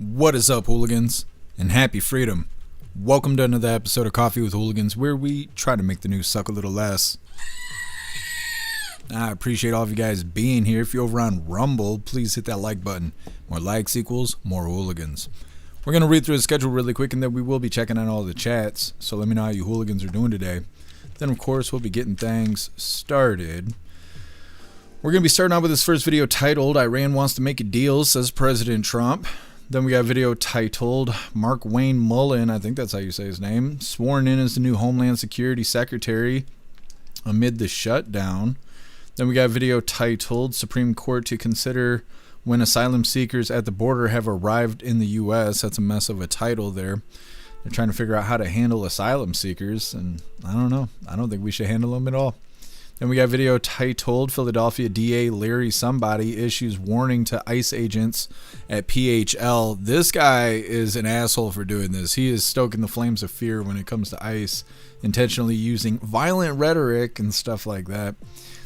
What is up, hooligans? And happy freedom. Welcome to another episode of Coffee with Hooligans, where we try to make the news suck a little less. I appreciate all of you guys being here. If you're over on Rumble, please hit that like button. More likes equals more hooligans. We're going to read through the schedule really quick, and then we will be checking on all the chats. So let me know how you hooligans are doing today. Then, of course, we'll be getting things started. We're going to be starting out with this first video titled, Iran Wants to Make a Deal, Says President Trump. Then we got a video titled, Mark Wayne Mullin, I think that's how you say his name, sworn in as the new Homeland Security Secretary amid the shutdown. Then we got a video titled, Supreme Court to consider when asylum seekers at the border have arrived in the U.S. That's a mess of a title there. They're trying to figure out how to handle asylum seekers, and I don't know. I don't think we should handle them at all. Then we got a video titled, Philadelphia DA Larry Somebody issues warning to ICE agents at PHL. This guy is an asshole for doing this. He is stoking the flames of fear when it comes to ICE, intentionally using violent rhetoric and stuff like that.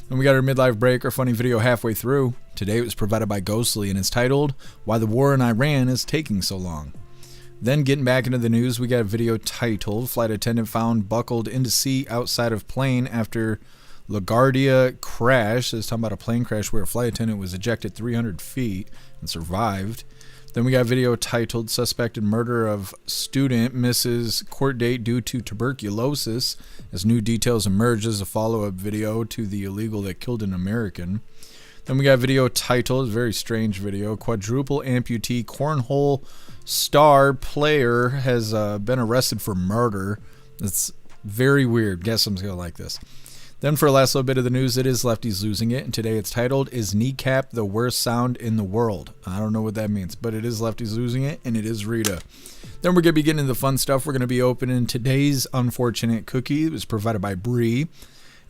Then we got our midlife break, our funny video halfway through. Today it was provided by Ghostly, and it's titled, Why the War in Iran is Taking So Long. Then getting back into the news, we got a video titled, Flight Attendant Found Buckled into Seat Outside of Plane After LaGuardia Crash. It's talking about a plane crash where a flight attendant was ejected 300 feet and survived. Then we got a video titled, Suspected Murder of Student Misses Court Date Due to Tuberculosis, as new details emerge as a follow-up video to the illegal that killed an American. Then we got a video titled, a very strange video, Quadruple Amputee Cornhole Star Player has been arrested for murder. It's very weird. Guess I'm going to like this. Then for the last little bit of the news, it is Lefties losing it, and today it's titled, Is Kneecap the Worst Sound in the World? I don't know what that means, but it is Lefties losing it, and it is Rita. Then we're going to be getting into the fun stuff. We're going to be opening today's unfortunate cookie. It was provided by Bree,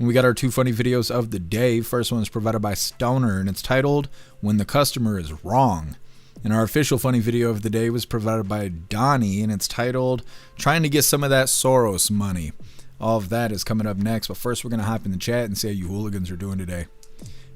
and we got our two funny videos of the day. First one is provided by Stoner, and it's titled, When the Customer is Wrong. And our official funny video of the day was provided by Donnie, and it's titled, Trying to Get Some of That Soros Money. All of that is coming up next, but first we're going to hop in the chat and see how you hooligans are doing today.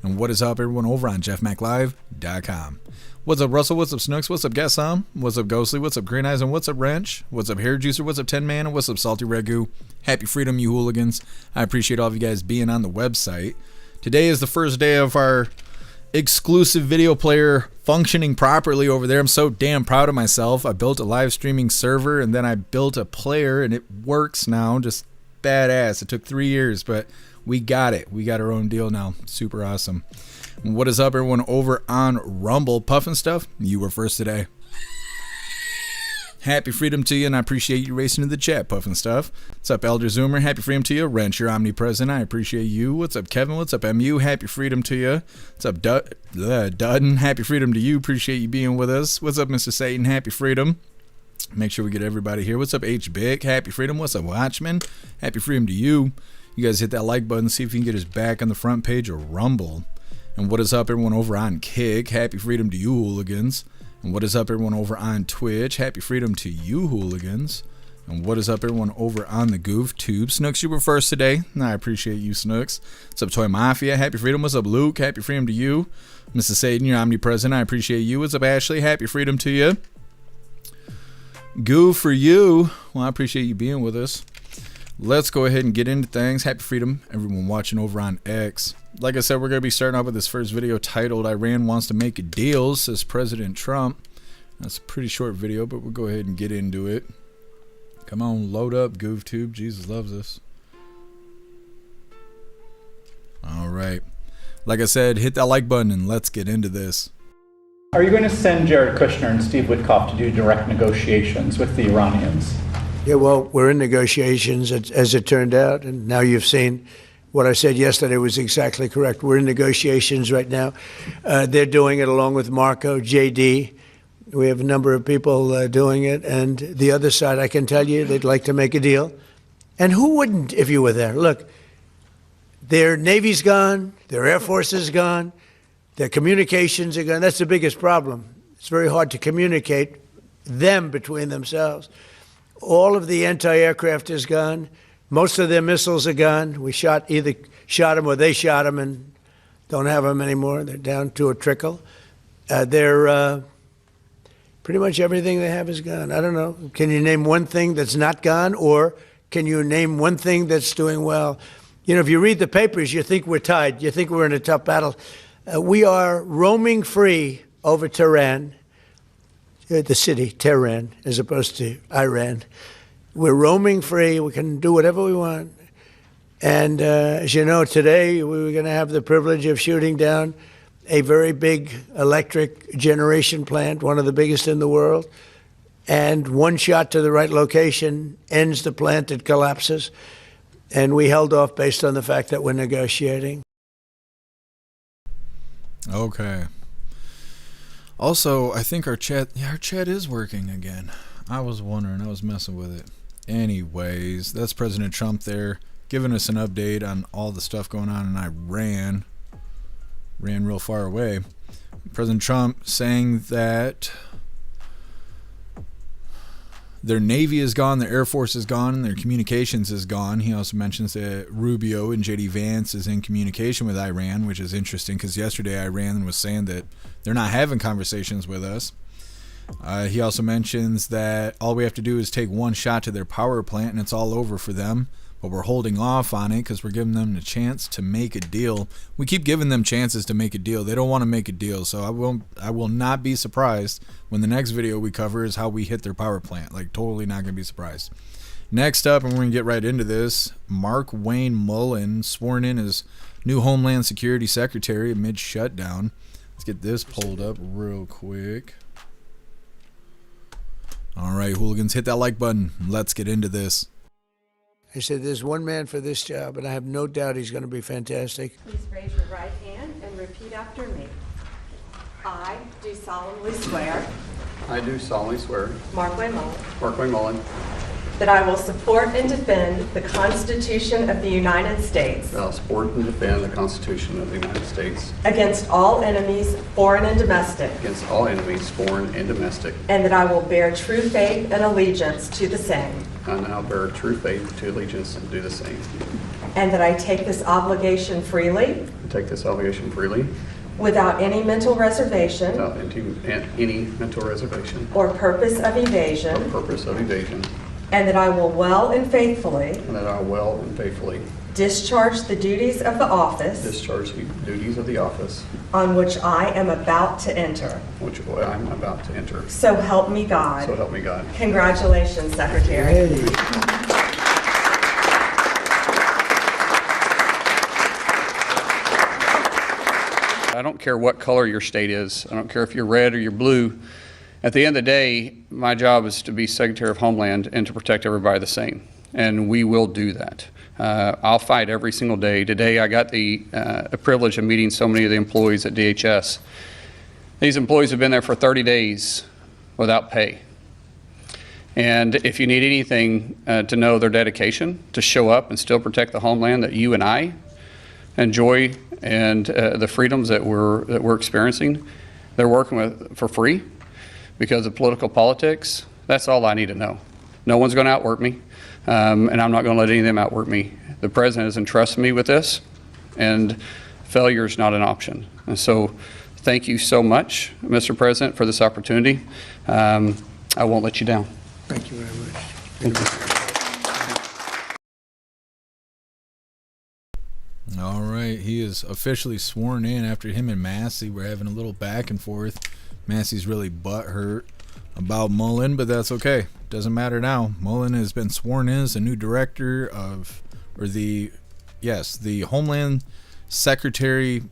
And what is up, everyone, over on jeffmaclive.com. What's up, Russell? What's up, Snooks? What's up, Gassam? What's up, Ghostly? What's up, Green Eyes? And what's up, Wrench? What's up, Hair Juicer? What's up, 10 Man? And what's up, Salty Ragu? Happy freedom, you hooligans. I appreciate all of you guys being on the website. Today is the first day of our exclusive video player functioning properly over there. I'm so damn proud of myself. I built a live streaming server, and then I built a player, and it works now. Just badass. It took 3 years, but we got it. We got our own deal now. Super awesome. What is up, everyone over on Rumble? Puffin' stuff, you were first today. Happy freedom to you, and I appreciate you racing to the chat, Puffin' stuff. What's up, Elder Zoomer? Happy freedom to you. Wrench, you're omnipresent. I appreciate you. What's up, Kevin? What's up, MU? Happy freedom to you. What's up, Dudden? Happy freedom to you. Appreciate you being with us. What's up, Mr. Satan? Happy freedom. Make sure we get everybody here. What's up, H-Big? Happy freedom. What's up, Watchman? Happy freedom to you. You guys hit that like button. See if you can get us back on the front page of Rumble. And what is up, everyone over on Kick? Happy freedom to you, hooligans. And what is up, everyone over on Twitch? Happy freedom to you, hooligans. And what is up, everyone over on the Goof Tube? Snooks, you were first today. I appreciate you, Snooks. What's up, Toy Mafia? Happy freedom. What's up, Luke? Happy freedom to you. Mrs. Satan, you're omnipresent. I appreciate you. What's up, Ashley? Happy freedom to you. Goo for you. Well, I appreciate you being with us. Let's go ahead and get into things. Happy freedom, everyone watching over on X. Like I said, we're going to be starting off with this first video titled, Iran Wants to Make a Deal, says President Trump. That's a pretty short video, but we'll go ahead and get into it. Come on, load up, GoofTube. Jesus loves us. All right. Like I said, hit that like button and let's get into this. Are you going to send Jared Kushner and Steve Witkoff to do direct negotiations with the Iranians? Yeah, well, we're in negotiations, as it turned out, and now you've seen what I said yesterday was exactly correct. We're in negotiations right now. They're doing it along with Marco, JD. We have a number of people doing it, and the other side, I can tell you, they'd like to make a deal. And who wouldn't if you were there? Look, their Navy's gone, their Air Force is gone, their communications are gone. That's the biggest problem. It's very hard to communicate them between themselves. All of the anti-aircraft is gone. Most of their missiles are gone. We either shot them or they shot them and don't have them anymore. They're down to a trickle. They're Pretty much everything they have is gone. I don't know. Can you name one thing that's not gone, or can you name one thing that's doing well? You know, if you read the papers, you think we're tied. You think we're in a tough battle. We are roaming free over Tehran, the city, Tehran, as opposed to Iran. We're roaming free. We can do whatever we want. And as you know, today we were going to have the privilege of shooting down a very big electric generation plant, one of the biggest in the world. And one shot to the right location ends the plant, it collapses. And we held off based on the fact that we're negotiating. Okay. Also, I think our chat is working again. I was wondering, I was messing with it. Anyways, that's President Trump there giving us an update on all the stuff going on in Iran. Ran real far away. President Trump saying that their Navy is gone, their Air Force is gone, and their communications is gone. He also mentions that Rubio and JD Vance is in communication with Iran, which is interesting because yesterday Iran was saying that they're not having conversations with us. He also mentions that all we have to do is take one shot to their power plant and it's all over for them. But we're holding off on it because we're giving them the chance to make a deal. We keep giving them chances to make a deal. They don't want to make a deal. So I will not be surprised when the next video we cover is how we hit their power plant. Like, totally not going to be surprised. Next up, and we're going to get right into this, Mark Wayne Mullin sworn in as new Homeland Security Secretary amid shutdown. Let's get this pulled up real quick. All right, hooligans, hit that like button. Let's get into this. I said, there's one man for this job, and I have no doubt he's going to be fantastic. Please raise your right hand and repeat after me. I do solemnly swear. I do solemnly swear. Mark Wayne Mullin. Mark Wayne Mullin. That I will support and defend the Constitution of the United States. That I will support and defend the Constitution of the United States. Against all enemies, foreign and domestic. Against all enemies, foreign and domestic. And that I will bear true faith and allegiance to the same. And I will bear true faith to allegiance and do the same. And that I take this obligation freely. I take this obligation freely. Without any mental reservation. Without any mental reservation. Or purpose of evasion. Or purpose of evasion. And that I will well and faithfully. And that I will well and faithfully. Discharge the duties of the office. Discharge the duties of the office. On which I am about to enter. Which I am about to enter. So help me God. So help me God. Congratulations, Secretary. Hey. I don't care what color your state is. I don't care if you're red or you're blue. At the end of the day, my job is to be Secretary of Homeland and to protect everybody the same. And we will do that. I'll fight every single day. Today I got the privilege of meeting so many of the employees at DHS. These employees have been there for 30 days without pay. And if you need anything to know their dedication to show up and still protect the homeland that you and I enjoy and the freedoms that we're experiencing, they're working with for free because of political politics. That's all I need to know. No one's going to outwork me. And I'm not going to let any of them outwork me. The president has entrusted me with this, and failure is not an option. And so thank you so much, Mr. President, for this opportunity. I won't let you down. Thank you very much. Thank you. All right, he is officially sworn in after him and Massey were having a little back and forth. Massey's really butthurt about Mullin, but that's okay. Doesn't matter now. Mullin has been sworn in as the new director of, the Homeland Secretary,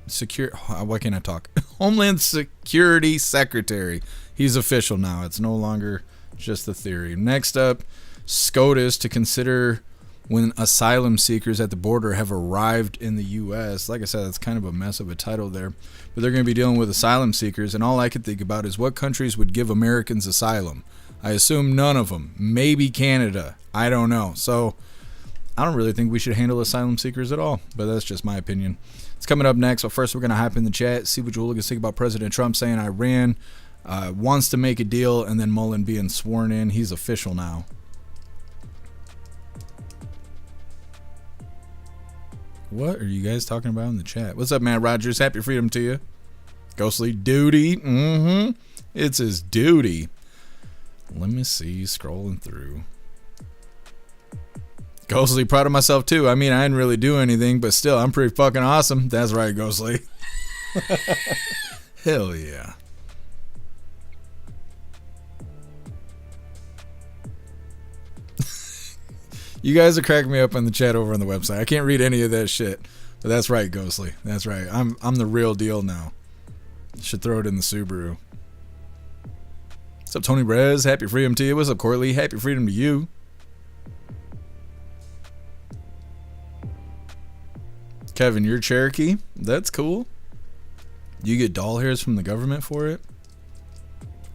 why can't I talk? Homeland Security Secretary. He's official now. It's no longer just a theory. Next up, SCOTUS to consider when asylum seekers at the border have arrived in the U.S. Like I said, that's kind of a mess of a title there. But they're going to be dealing with asylum seekers, and all I could think about is what countries would give Americans asylum. I assume none of them. Maybe Canada. I don't know. So I don't really think we should handle asylum seekers at all, but that's just my opinion. It's coming up next. But first, we're going to hop in the chat, see what you hooligans think about President Trump saying Iran wants to make a deal, and then Mullin being sworn in. He's official now. What are you guys talking about in the chat? What's up, Matt Rogers? Happy freedom to you. Ghostly duty. It's his duty. Let me see. Scrolling through. Ghostly, proud of myself too. I mean, I didn't really do anything, but still, I'm pretty fucking awesome. That's right, Ghostly. Hell yeah. You guys are cracking me up on the chat over on the website. I can't read any of that shit. But that's right, Ghostly. That's right. I'm the real deal now. Should throw it in the Subaru. What's up, Tony Rez? Happy freedom to you. What's up, Courtly? Happy freedom to you. Kevin, you're Cherokee? That's cool. Do you get doll hairs from the government for it?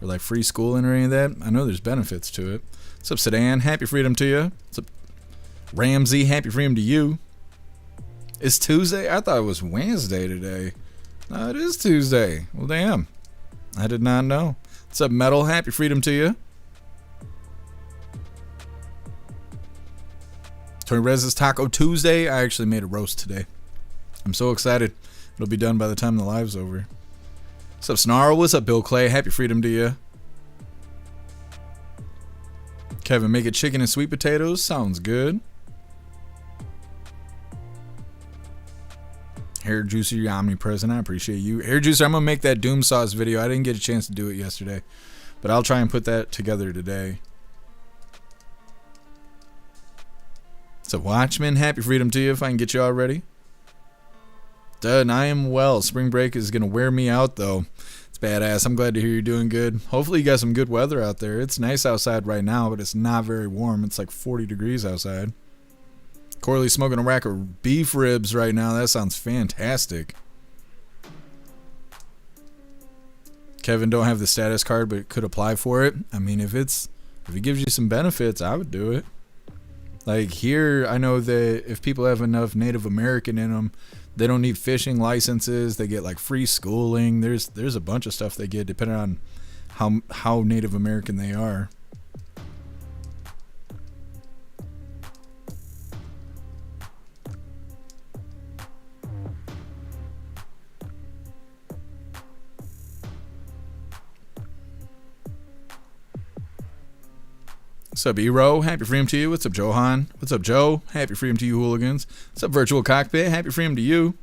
Or like free schooling or any of that? I know there's benefits to it. What's up, Sedan? Happy freedom to you. What's up, Ramsey? Happy freedom to you. It's Tuesday? I thought it was Wednesday today. No, it is Tuesday. Well, damn. I did not know. What's up, Metal? Happy freedom to you. Tony Rez's Taco Tuesday. I actually made a roast today. I'm so excited. It'll be done by the time the live's over. What's up, Snarl? What's up, Bill Clay? Happy freedom to you. Kevin, make it chicken and sweet potatoes. Sounds good. Hair Juicer, you're omnipresent. I appreciate you. Hair Juicer, I'm going to make that Doom Sauce video. I didn't get a chance to do it yesterday, but I'll try and put that together today. What's up, Watchman? Happy freedom to you if I can get you all ready. Done. I am well. Spring break is going to wear me out, though. It's badass. I'm glad to hear you're doing good. Hopefully you got some good weather out there. It's nice outside right now, but it's not very warm. It's like 40 degrees outside. Corley smoking a rack of beef ribs right now. That sounds fantastic. Kevin, don't have the status card, but could apply for it. I mean, if it gives you some benefits, I would do it. Like here, I know that if people have enough Native American in them, they don't need fishing licenses. They get like free schooling. There's a bunch of stuff they get depending on how Native American they are. What's up, Ero? Happy freedom to you. What's up, Johan? What's up, Joe? Happy freedom to you, Hooligans. What's up, Virtual Cockpit? Happy freedom to you.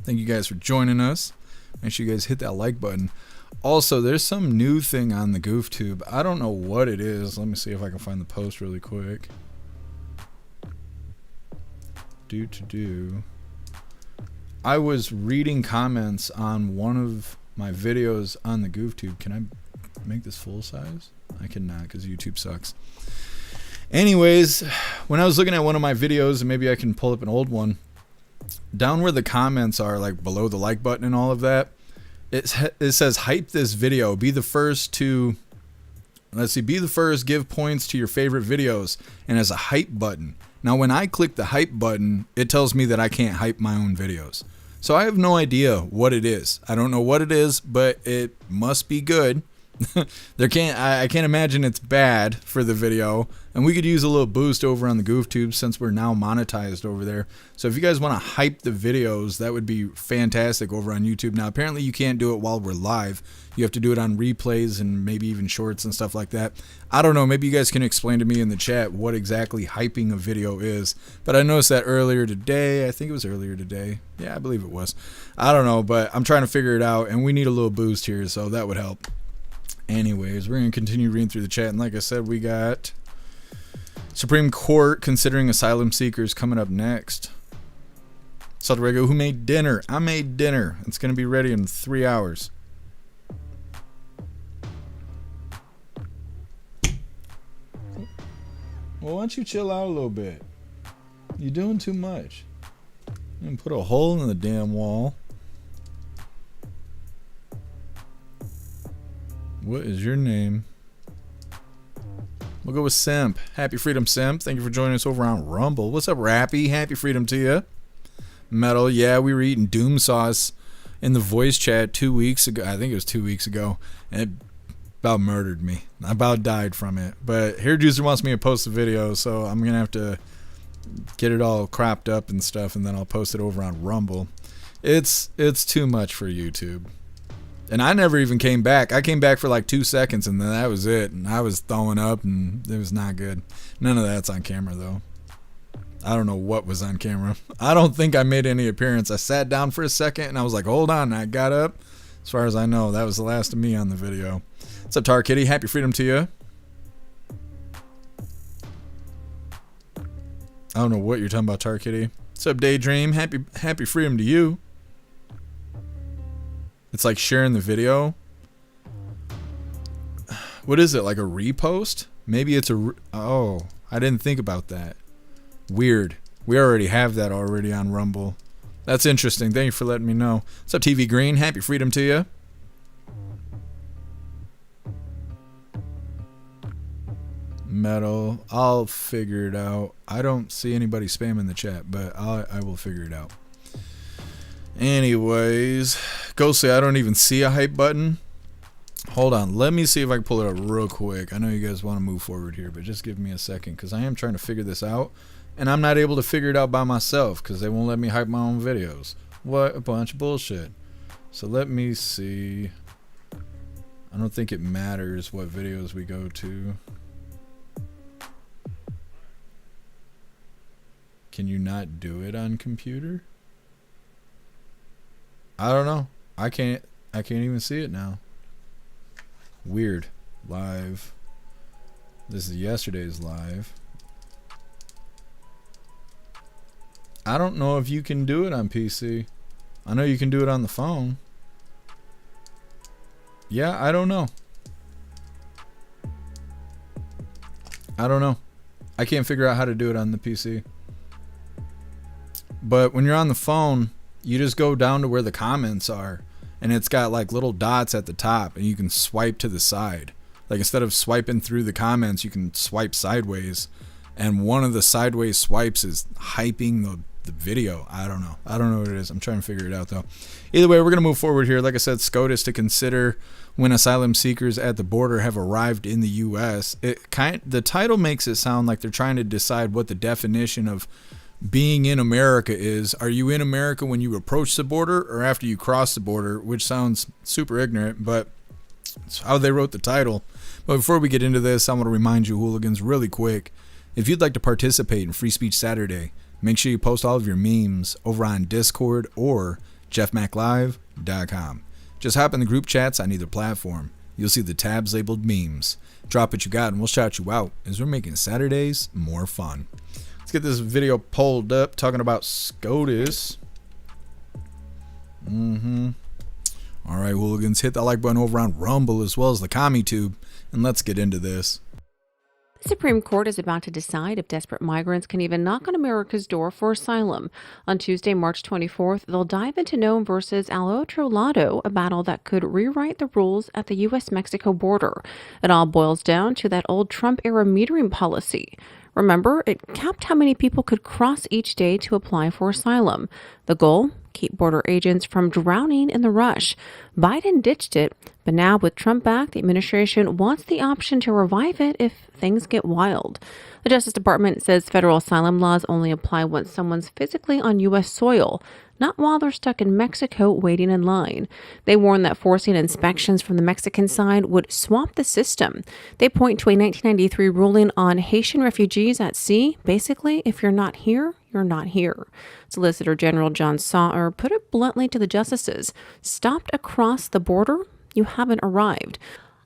Thank you guys for joining us. Make sure you guys hit that like button. Also, there's some new thing on the GoofTube. I don't know what it is. Let me see if I can find the post really quick. I was reading comments on one of my videos on the GoofTube. Can I make this full size? I cannot because YouTube sucks. Anyways, when I was looking at one of my videos, and maybe I can pull up an old one, down where the comments are, like below the like button and all of that, it says hype this video. Be the first to, let's see, be the first, give points to your favorite videos, and as a hype button. Now when I click the hype button, it tells me that I can't hype my own videos. So I have no idea what it is. I don't know what it is, but it must be good. I can't imagine it's bad for the video, and we could use a little boost over on the GoofTube since we're now monetized over there. So if you guys want to hype the videos, that would be fantastic over on YouTube. Now apparently you can't do it while we're live. You have to do it on replays and maybe even shorts and stuff like that. I don't know, maybe you guys can explain to me in the chat what exactly hyping a video is. But I noticed that earlier today. I think it was earlier today. Yeah, I believe it was. I don't know, but I'm trying to figure it out, and we need a little boost here, so that would help. Anyways, we're going to continue reading through the chat. And like I said, we got Supreme Court considering asylum seekers coming up next. Saltarego, who made dinner? I made dinner. It's going to be ready in 3 hours. Well, why don't you chill out a little bit? You're doing too much. And put a hole in the damn wall. What is your name? We'll go with Simp. Happy freedom, Simp. Thank you for joining us over on Rumble. What's up, Rappy? Happy freedom to you. Metal. Yeah, we were eating Doom Sauce in the voice chat 2 weeks ago. I think it was 2 weeks ago. And it about murdered me. I about died from it. But Hair Juicer wants me to post the video, so I'm going to have to get it all cropped up and stuff, and then I'll post it over on Rumble. It's too much for YouTube. And I never even came back. I came back for like 2 seconds, and then that was it. And I was throwing up, and it was not good. None of that's on camera, though. I don't know what was on camera. I don't think I made any appearance. I sat down for a second, and I was like, hold on. And I got up. As far as I know, that was the last of me on the video. What's up, Tar Kitty? Happy freedom to you. I don't know what you're talking about, Tar Kitty. What's up, Daydream? Happy freedom to you. It's like sharing the video. What is it, like a repost? Maybe it's oh, I didn't think about that. Weird. We already have that already on Rumble. That's interesting. Thank you for letting me know. What's up, TV Green? Happy freedom to you. Metal. I'll figure it out. I don't see anybody spamming the chat, but I will figure it out. Anyways, Ghostly, I don't even see a hype button. Hold on. Let me see if I can pull it up real quick. I know you guys want to move forward here, but just give me a second because I am trying to figure this out. And I'm not able to figure it out by myself because they won't let me hype my own videos. What a bunch of bullshit. So let me see. I don't think it matters what videos we go to. Can you not do it on computer? I don't know. I can't even see it now. Weird. Live. This is yesterday's live. I don't know if you can do it on PC. I know you can do it on the phone. Yeah, I don't know. I don't know. I can't figure out how to do it on the PC. But when you're on the phone, you just go down to where the comments are, and it's got like little dots at the top, and you can swipe to the side. Like instead of swiping through the comments, you can swipe sideways, and one of the sideways swipes is hyping the video. I don't know what it is. I'm trying to figure it out though. Either way, we're gonna move forward here. Like I said, SCOTUS to consider when asylum seekers at the border have arrived in the U.S. The title makes it sound like they're trying to decide what the definition of being in America is. Are you in America when you approach the border or after you cross the border? Which sounds super ignorant, but it's how they wrote the title. But before we get into this, I want to remind you, hooligans, really quick, if you'd like to participate in Free Speech Saturday, make sure you post all of your memes over on Discord or jeffmaclive.com. Just hop in the group chats on either platform. You'll see the tabs labeled memes. Drop what you got and we'll shout you out as we're making Saturdays more fun. Let's get this video pulled up talking about SCOTUS. All right, hooligans, hit that like button over on Rumble as well as the CommuTube, and let's get into this. The Supreme Court is about to decide if desperate migrants can even knock on America's door for asylum. On Tuesday, March 24th, they'll dive into Nave versus Al Otro Lado, a battle that could rewrite the rules at the U.S.-Mexico border. It all boils down to that old Trump-era metering policy. Remember, it capped how many people could cross each day to apply for asylum. The goal? Keep border agents from drowning in the rush. Biden ditched it, but now with Trump back, the administration wants the option to revive it if things get wild. The Justice Department says federal asylum laws only apply once someone's physically on U.S. soil, not while they're stuck in Mexico waiting in line. They warn that forcing inspections from the Mexican side would swamp the system. They point to a 1993 ruling on Haitian refugees at sea. Basically, if you're not here, you're not here. Solicitor General John Sauer put it bluntly to the justices: stopped across the border, you haven't arrived.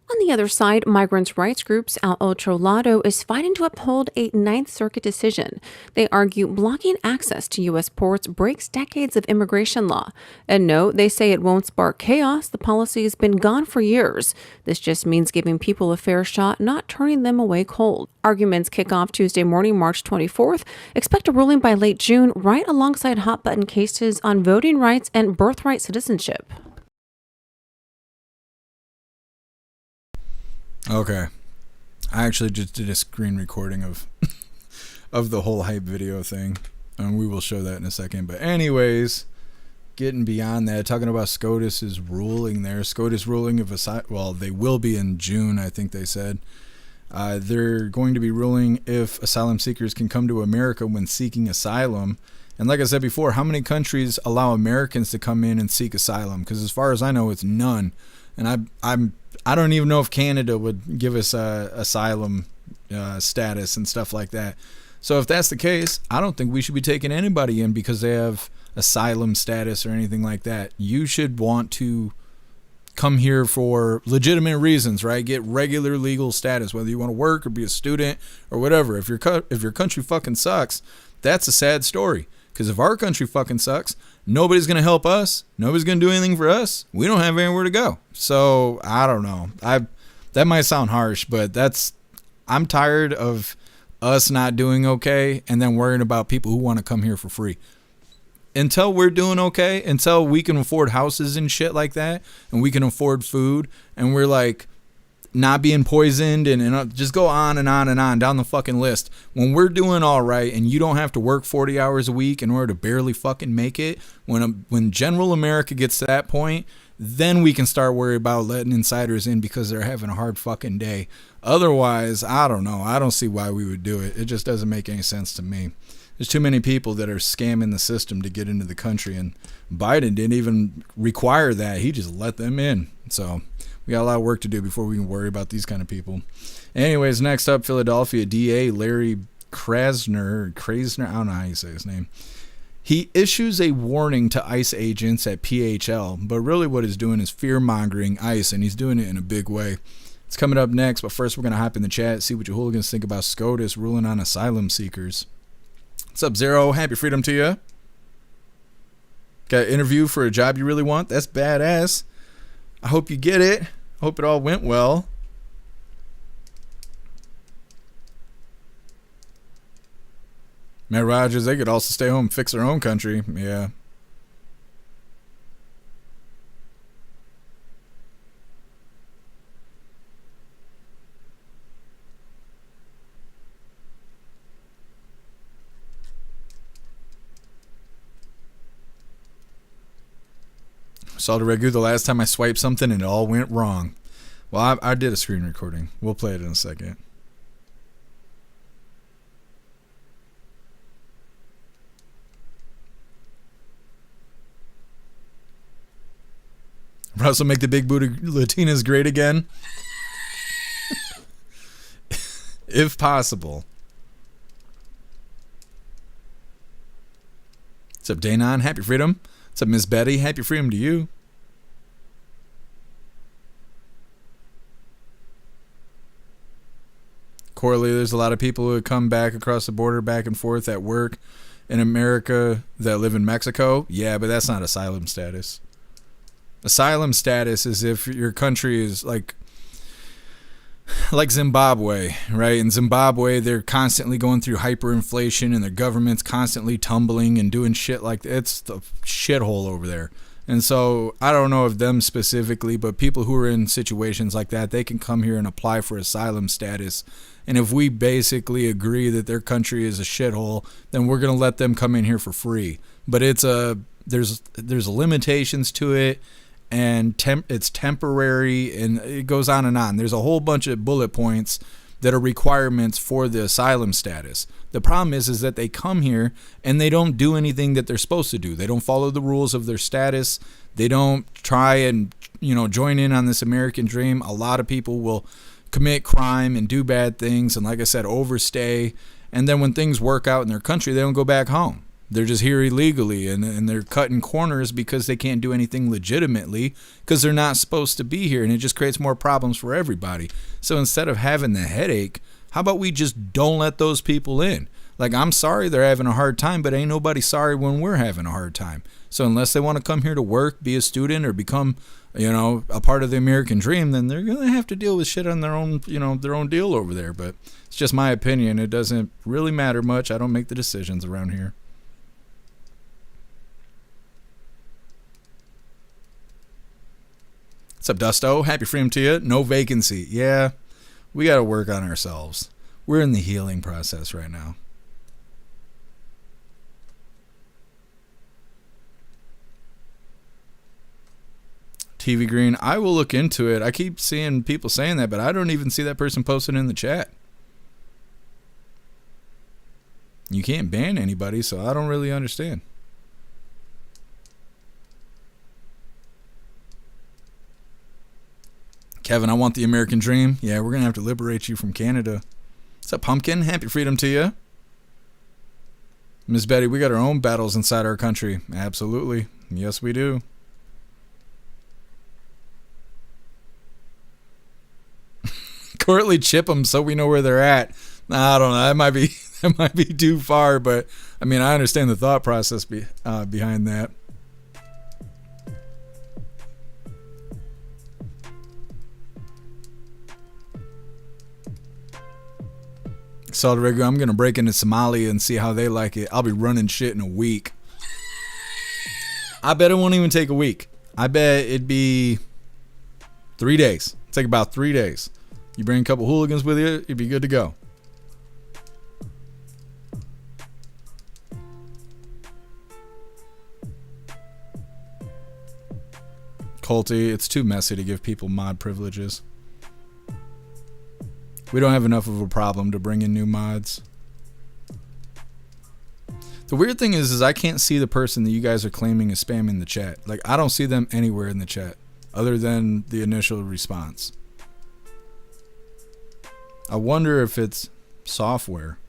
On the other side, migrants' rights groups Al Otro Lado is fighting to uphold a Ninth Circuit decision. They argue blocking access to U.S. ports breaks decades of immigration law. And no, they say it won't spark chaos. The policy has been gone for years. This just means giving people a fair shot, not turning them away cold. Arguments kick off Tuesday morning, March 24th. Expect a ruling by late June, right alongside hot-button cases on voting rights and birthright citizenship. Okay, I actually just did a screen recording of the whole hype video thing, and we will show that in a second. But anyways, getting beyond that, talking about SCOTUS's ruling there. SCOTUS ruling of well, they will be in June, I think they said. They're going to be ruling if asylum seekers can come to America when seeking asylum, And like I said before, how many countries allow Americans to come in and seek asylum? Because as far as I know, it's none. And I don't even know if Canada would give us asylum status and stuff like that. So if that's the case, I don't think we should be taking anybody in because they have asylum status or anything like that. You should want to come here for legitimate reasons, right? Get regular legal status, whether you want to work or be a student or whatever. If your country fucking sucks, that's a sad story. Because if our country fucking sucks, nobody's going to help us. Nobody's going to do anything for us. We don't have anywhere to go. So I don't know. That might sound harsh, but I'm tired of us not doing okay and then worrying about people who want to come here for free. Until we're doing okay, until we can afford houses and shit like that, and we can afford food, and we're like not being poisoned, and just go on and on and on down the fucking list. When we're doing all right and you don't have to work 40 hours a week in order to barely fucking make it, when general America gets to that point, then we can start worrying about letting insiders in because they're having a hard fucking day. Otherwise, I don't know. I don't see why we would do it. It just doesn't make any sense to me. There's too many people that are scamming the system to get into the country, and Biden didn't even require that. He just let them in. So we got a lot of work to do before we can worry about these kind of people. Anyways, next up, Philadelphia DA Larry Krasner, I don't know how you say his name. He issues a warning to ICE agents at PHL, but really what he's doing is fear-mongering ICE, and he's doing it in a big way. It's coming up next, but first we're going to hop in the chat, see what you hooligans think about SCOTUS ruling on asylum seekers. What's up, Zero? Happy freedom to you. Got an interview for a job you really want? That's badass. I hope you get it. I hope it all went well. Matt Rogers, they could also stay home and fix their own country. Yeah. Saw the Regu the last time I swiped something and it all went wrong. Well, I did a screen recording. We'll play it in a second. Russell, make the big booty Latinas great again. If possible. What's up, Danon? Happy freedom. What's up, Miss Betty? Happy freedom to you. Corley, there's a lot of people who come back across the border, back and forth at work in America that live in Mexico. Yeah, but that's not asylum status. Asylum status is if your country is like Zimbabwe, right? In Zimbabwe, they're constantly going through hyperinflation and their government's constantly tumbling and doing shit like that. It's the shithole over there. And so I don't know of them specifically, but people who are in situations like that, they can come here and apply for asylum status. And if we basically agree that their country is a shithole, then we're going to let them come in here for free. But there's limitations to it. And it's temporary, and it goes on and on. There's a whole bunch of bullet points that are requirements for the asylum status. The problem is that they come here and they don't do anything that they're supposed to do. They don't follow the rules of their status. They don't try and join in on this American dream. A lot of people will commit crime and do bad things, and like I said, overstay. And then when things work out in their country, they don't go back home. They're just here illegally, and they're cutting corners because they can't do anything legitimately because they're not supposed to be here, and it just creates more problems for everybody. So instead of having the headache, how about we just don't let those people in? Like, I'm sorry they're having a hard time, but ain't nobody sorry when we're having a hard time. So unless they want to come here to work, be a student, or become, a part of the American dream, then they're going to have to deal with shit on their own, their own deal over there. But it's just my opinion. It doesn't really matter much. I don't make the decisions around here. What's up, Dusto? Happy freedom to you. No vacancy. Yeah, we got to work on ourselves. We're in the healing process right now. TV Green, I will look into it. I keep seeing people saying that, but I don't even see that person posted in the chat. You can't ban anybody, so I don't really understand. Kevin, I want the American dream. Yeah, we're going to have to liberate you from Canada. What's up, Pumpkin? Happy freedom to you. Miss Betty, we got our own battles inside our country. Absolutely. Yes, we do. Courtly chip them so we know where they're at. I don't know. That might be too far, but I mean, I understand the thought process behind that. Saudi Arabia, I'm going to break into Somalia and see how they like it. I'll be running shit in a week. I bet it won't even take a week. I bet it'd be 3 days. It'd take about 3 days. You bring a couple hooligans with you, you'd be good to go. Colty, it's too messy to give people mod privileges. We don't have enough of a problem to bring in new mods. The weird thing is I can't see the person that you guys are claiming is spamming the chat. Like, I don't see them anywhere in the chat other than the initial response. I wonder if it's software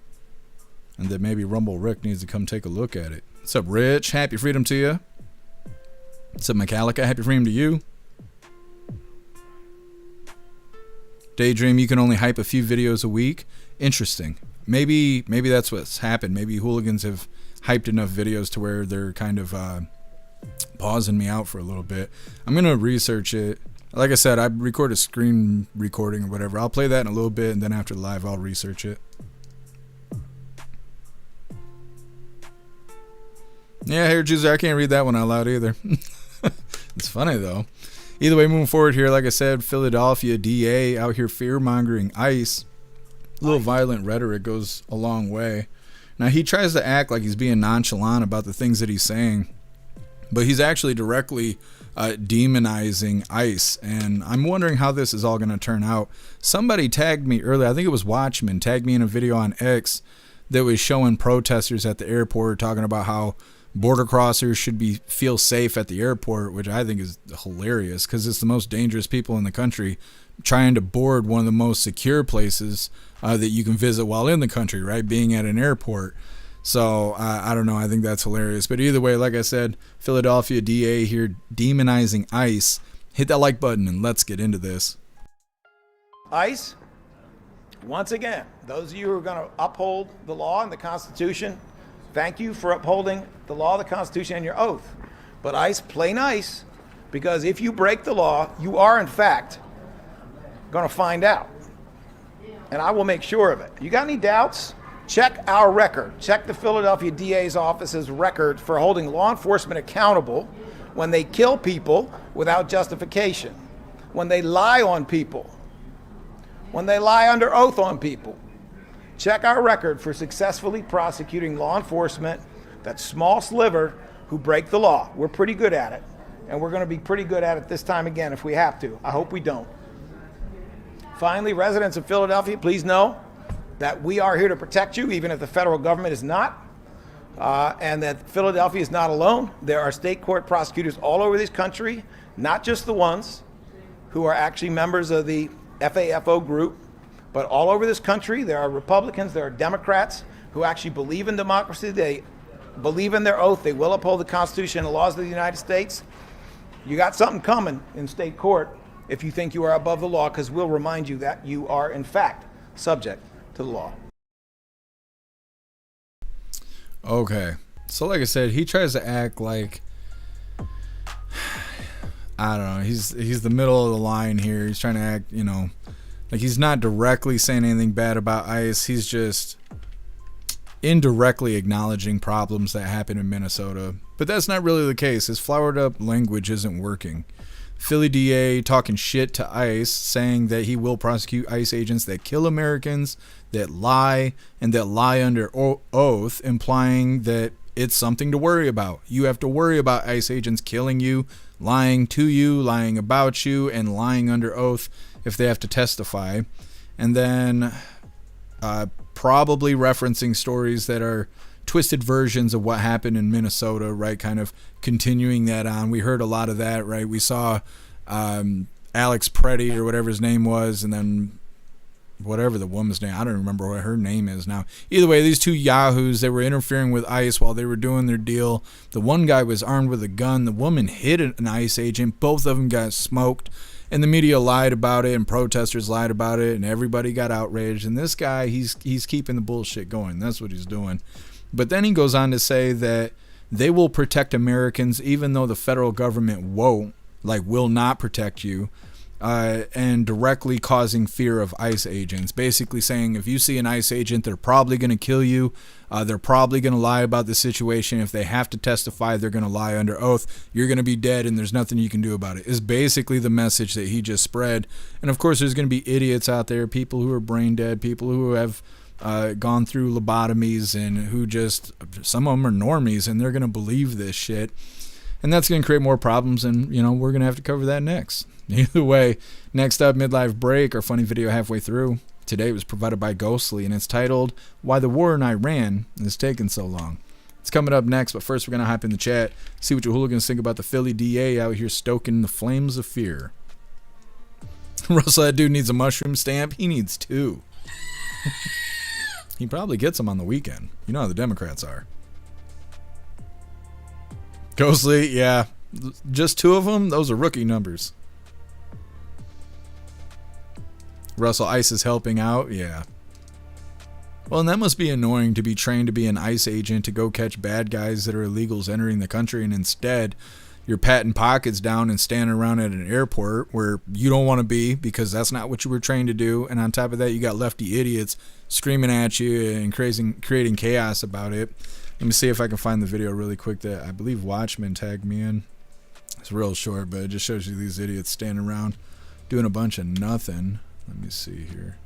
and that maybe Rumble Rick needs to come take a look at it. What's up, Rich? Happy freedom to you. What's up, Metallica? Happy freedom to you. Daydream, you can only hype a few videos a week. Interesting. Maybe that's what's happened. Maybe hooligans have hyped enough videos to where they're kind of pausing me out for a little bit. I'm going to research it. Like I said, I record a screen recording or whatever. I'll play that in a little bit, and then after the live, I'll research it. Yeah, Hair Juicer, I can't read that one out loud either. It's funny, though. Either way, moving forward here, like I said, Philadelphia DA out here fear-mongering ICE. A little violent rhetoric goes a long way. Now, he tries to act like he's being nonchalant about the things that he's saying, but he's actually directly demonizing ICE, and I'm wondering how this is all going to turn out. Somebody tagged me earlier, I think it was Watchman, tagged me in a video on X that was showing protesters at the airport talking about how border crossers should feel safe at the airport, which I think is hilarious because it's the most dangerous people in the country trying to board one of the most secure places that you can visit while in the country, right? Being at an airport. So I don't know. I think that's hilarious. But either way, like I said, Philadelphia DA here demonizing ICE. Hit that like button and let's get into this. ICE, once again, those of you who are going to uphold the law and the Constitution, thank you for upholding the law, the Constitution, and your oath. But ICE, play nice, because if you break the law, you are, in fact, going to find out. And I will make sure of it. You got any doubts? Check our record. Check the Philadelphia DA's office's record for holding law enforcement accountable when they kill people without justification, when they lie on people, when they lie under oath on people. Check our record for successfully prosecuting law enforcement, that small sliver who break the law. We're pretty good at it, and we're going to be pretty good at it this time again if we have to. I hope we don't. Finally, residents of Philadelphia, please know that we are here to protect you, even if the federal government is not, and that Philadelphia is not alone. There are state court prosecutors all over this country, not just the ones who are actually members of the FAFO group, but all over this country. There are Republicans, there are Democrats who actually believe in democracy. They believe in their oath. They will uphold the Constitution and the laws of the United States. You got something coming in state court if you think you are above the law, because we'll remind you that you are, in fact, subject to the law. Okay. So like I said, he tries to act like, I don't know, he's the middle of the line here. He's trying to act, like he's not directly saying anything bad about ICE. He's just indirectly acknowledging problems that happen in Minnesota. But that's not really the case. His flowered up language isn't working. Philly DA talking shit to ICE, saying that he will prosecute ICE agents that kill Americans, that lie, and that lie under oath, implying that it's something to worry about. You have to worry about ICE agents killing you, lying to you, lying about you, and lying under oath if they have to testify. And then probably referencing stories that are twisted versions of what happened in Minnesota, right? Kind of continuing that on. We heard a lot of that, right? We saw Alex Preddy or whatever his name was, and then whatever the woman's name, I don't remember what her name is now. Either way, these two yahoos, they were interfering with ICE while they were doing their deal. The one guy was armed with a gun. The woman hit an ICE agent. Both of them got smoked, and the media lied about it, and protesters lied about it, and everybody got outraged. And this guy, he's keeping the bullshit going. That's what he's doing. But then he goes on to say that they will protect Americans even though the federal government won't, like will not protect you. And directly causing fear of ICE agents. Basically saying if you see an ICE agent, they're probably going to kill you. They're probably going to lie about the situation. If they have to testify, they're going to lie under oath. You're going to be dead and there's nothing you can do about it, is basically the message that he just spread. And of course, there's going to be idiots out there, people who are brain dead, people who have gone through lobotomies and who just, some of them are normies and they're going to believe this shit. And that's going to create more problems, and, you know, we're going to have to cover that next. Either way, next up, Midlife Break, our funny video halfway through. Today was provided by Ghostly, and it's titled, Why the War in Iran is Taking So Long. It's coming up next, but first we're going to hop in the chat, see what your hooligans think about the Philly DA out here stoking the flames of fear. Russell, that dude needs a mushroom stamp. He needs two. He probably gets them on the weekend. You know how the Democrats are. Ghostly, yeah. Just two of them? Those are rookie numbers. Russell, ICE is helping out? Yeah. Well, and that must be annoying to be trained to be an ICE agent to go catch bad guys that are illegals entering the country, and instead you're patting pockets down and standing around at an airport where you don't want to be because that's not what you were trained to do. And on top of that, you got lefty idiots screaming at you and creating chaos about it. Let me see if I can find the video really quick that I believe Watchmen tagged me in. It's real short, but it just shows you these idiots standing around doing a bunch of nothing. Let me see here.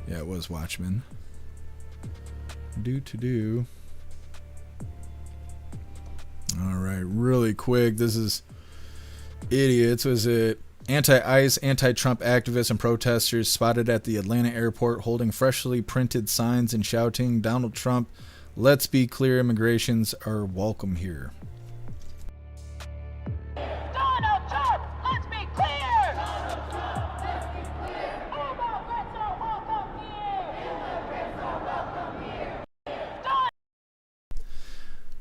Yeah, it was Watchmen. Do. Alright, really quick. This is idiots. Was it anti-ICE, anti-Trump activists and protesters spotted at the Atlanta airport holding freshly printed signs and shouting, Donald Trump, let's be clear, immigrations are welcome here. Donald Trump, let's be clear! Donald Trump, let's be clear! Immigrants are welcome here! Immigrants are welcome here!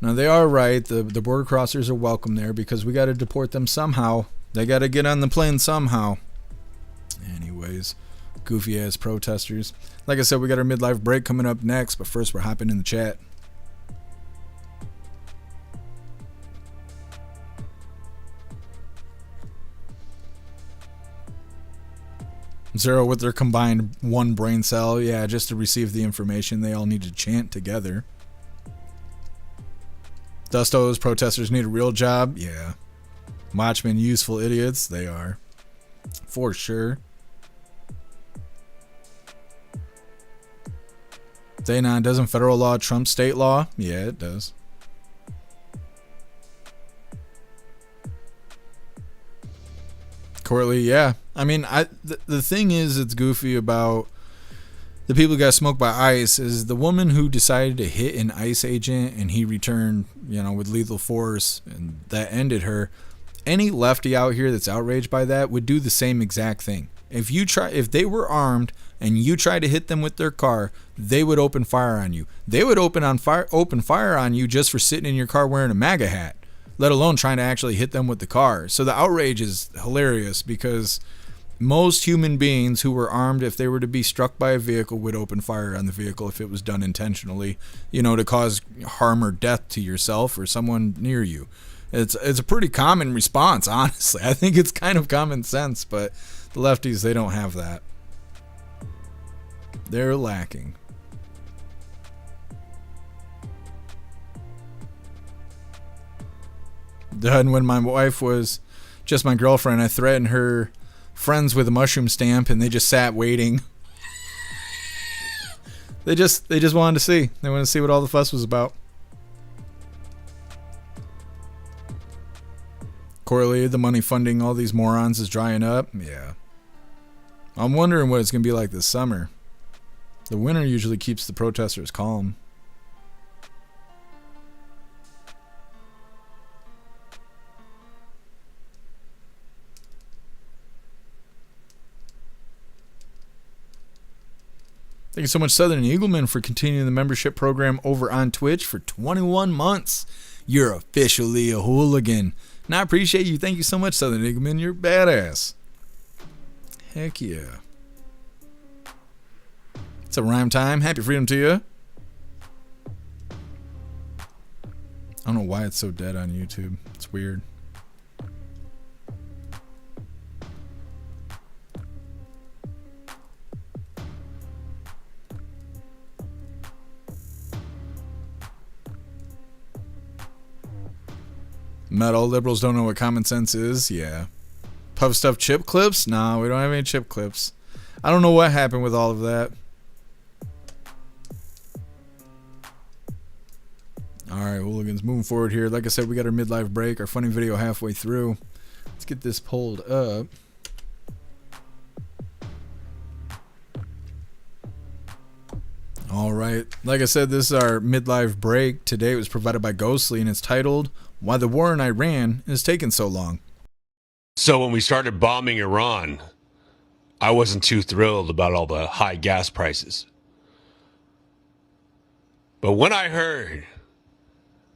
Now they are right. The border crossers are welcome there because we got to deport them somehow. They got to get on the plane somehow. Anyways, goofy ass protesters. Like I said, we got our midlife break coming up next, but first we're hopping in the chat. Zero with their combined one brain cell. Yeah, just to receive the information, they all need to chant together. Dustos, protesters need a real job. Yeah. Watchmen, useful idiots. They are. For sure. Day9, doesn't federal law trump state law? Yeah, it does. Courtly, yeah. I mean, the thing is, it's goofy about the people who got smoked by ICE is the woman who decided to hit an ICE agent and he returned, you know, with lethal force, and that ended her. Any lefty out here that's outraged by that would do the same exact thing. If they were armed and you tried to hit them with their car, they would open fire on you. They would open fire on you just for sitting in your car wearing a MAGA hat, let alone trying to actually hit them with the car. So the outrage is hilarious because most human beings who were armed, if they were to be struck by a vehicle, would open fire on the vehicle if it was done intentionally, you know, to cause harm or death to yourself or someone near you. It's a pretty common response, honestly. I think it's kind of common sense, but the lefties, they don't have that. They're lacking. Done when my wife was just my girlfriend, I threatened her friends with a mushroom stamp, and they just sat waiting. They just wanted to see. They wanted to see what all the fuss was about. Corley, the money funding all these morons is drying up. Yeah. I'm wondering what it's going to be like this summer. The winner usually keeps the protesters calm. Thank you so much, Southern Eagleman, for continuing the membership program over on Twitch for 21 months. You're officially a hooligan. And I appreciate you. Thank you so much, Southern Eagleman. You're badass. Heck yeah. It's a rhyme time. Happy freedom to you. I don't know why it's so dead on YouTube. It's weird. Metal liberals don't know what common sense is. Yeah. Puff stuff chip clips? No, we don't have any chip clips. I don't know what happened with all of that. Alright, hooligans, moving forward here. Like I said, we got our midlife break, our funny video halfway through. Let's get this pulled up. Alright, like I said, this is our midlife break. Today it was provided by Ghostly, and it's titled, Why the War in Iran is Taking So Long. So when we started bombing Iran, I wasn't too thrilled about all the high gas prices. But when I heard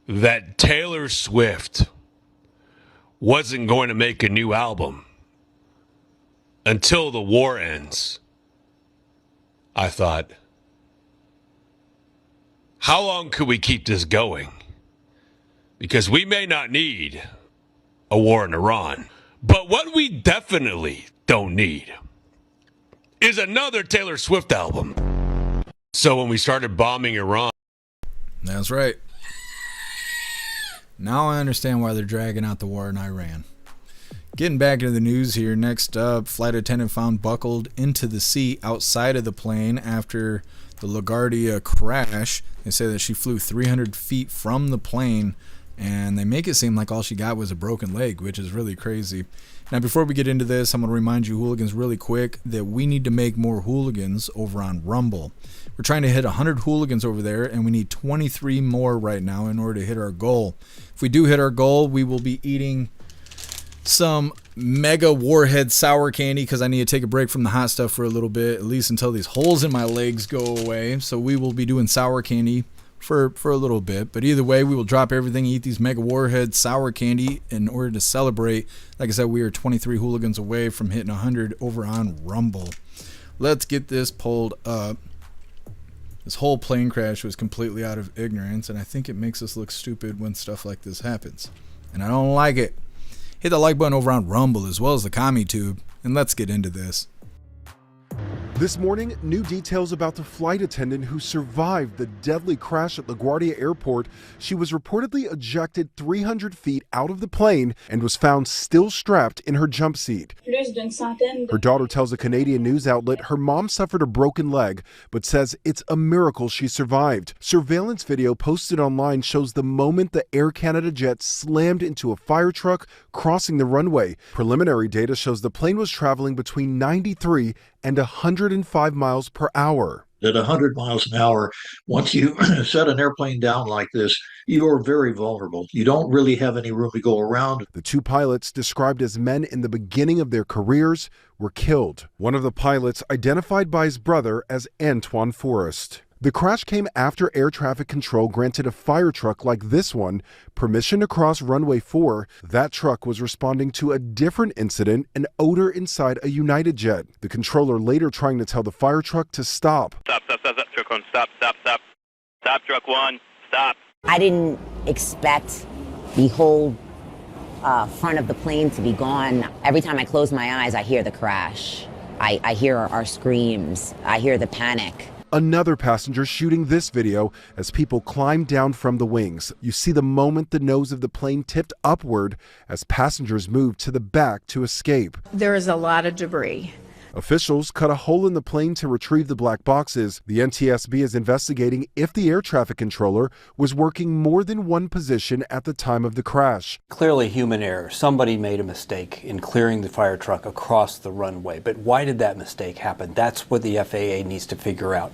that Taylor Swift wasn't going to make a new album until the war ends, I thought, how long could we keep this going? Because we may not need a war in Iran. But what we definitely don't need is another Taylor Swift album. So when we started bombing Iran... That's right. Now I understand why they're dragging out the war in Iran. Getting back into the news here, next up, flight attendant found buckled into the seat outside of the plane after the LaGuardia crash. They say that she flew 300 feet from the plane, and they make it seem like all she got was a broken leg, which is really crazy. Now, before we get into this, I'm going to remind you, hooligans, really quick, that we need to make more hooligans over on Rumble. We're trying to hit 100 hooligans over there, and we need 23 more right now in order to hit our goal. If we do hit our goal, we will be eating some mega warhead sour candy because I need to take a break from the hot stuff for a little bit, at least until these holes in my legs go away. So we will be doing sour candy for a little bit. But either way, we will drop everything, eat these mega warhead sour candy in order to celebrate. Like I said, we are 23 hooligans away from hitting 100 over on Rumble. Let's get this pulled up. This whole plane crash was completely out of ignorance, and I think it makes us look stupid when stuff like this happens. And I don't like it. Hit the like button over on Rumble as well as the commie tube, and let's get into this. This morning, new details about the flight attendant who survived the deadly crash at LaGuardia Airport. She was reportedly ejected 300 feet out of the plane and was found still strapped in her jump seat. Her daughter tells a Canadian news outlet her mom suffered a broken leg, but says it's a miracle she survived. Surveillance video posted online shows the moment the Air Canada jet slammed into a fire truck crossing the runway. Preliminary data shows the plane was traveling between 93 and 105 miles per hour. At 100 miles an hour, once you set an airplane down like this, you are very vulnerable. You don't really have any room to go around. The two pilots, described as men in the beginning of their careers, were killed. One of the pilots identified by his brother as Antoine Forrest. The crash came after air traffic control granted a fire truck like this one permission to cross runway 4. That truck was responding to a different incident, an odor inside a United jet. The controller later trying to tell the fire truck to stop. Stop, truck one, stop. Stop, truck one, stop. I didn't expect the whole front of the plane to be gone. Every time I close my eyes, I hear the crash. I hear our screams. I hear the panic. Another passenger shooting this video as people climb down from the wings. You see the moment the nose of the plane tipped upward as passengers moved to the back to escape. There is a lot of debris. Officials cut a hole in the plane to retrieve the black boxes. The NTSB is investigating if the air traffic controller was working more than one position at the time of the crash. Clearly human error. Somebody made a mistake in clearing the fire truck across the runway. But why did that mistake happen? That's what the FAA needs to figure out.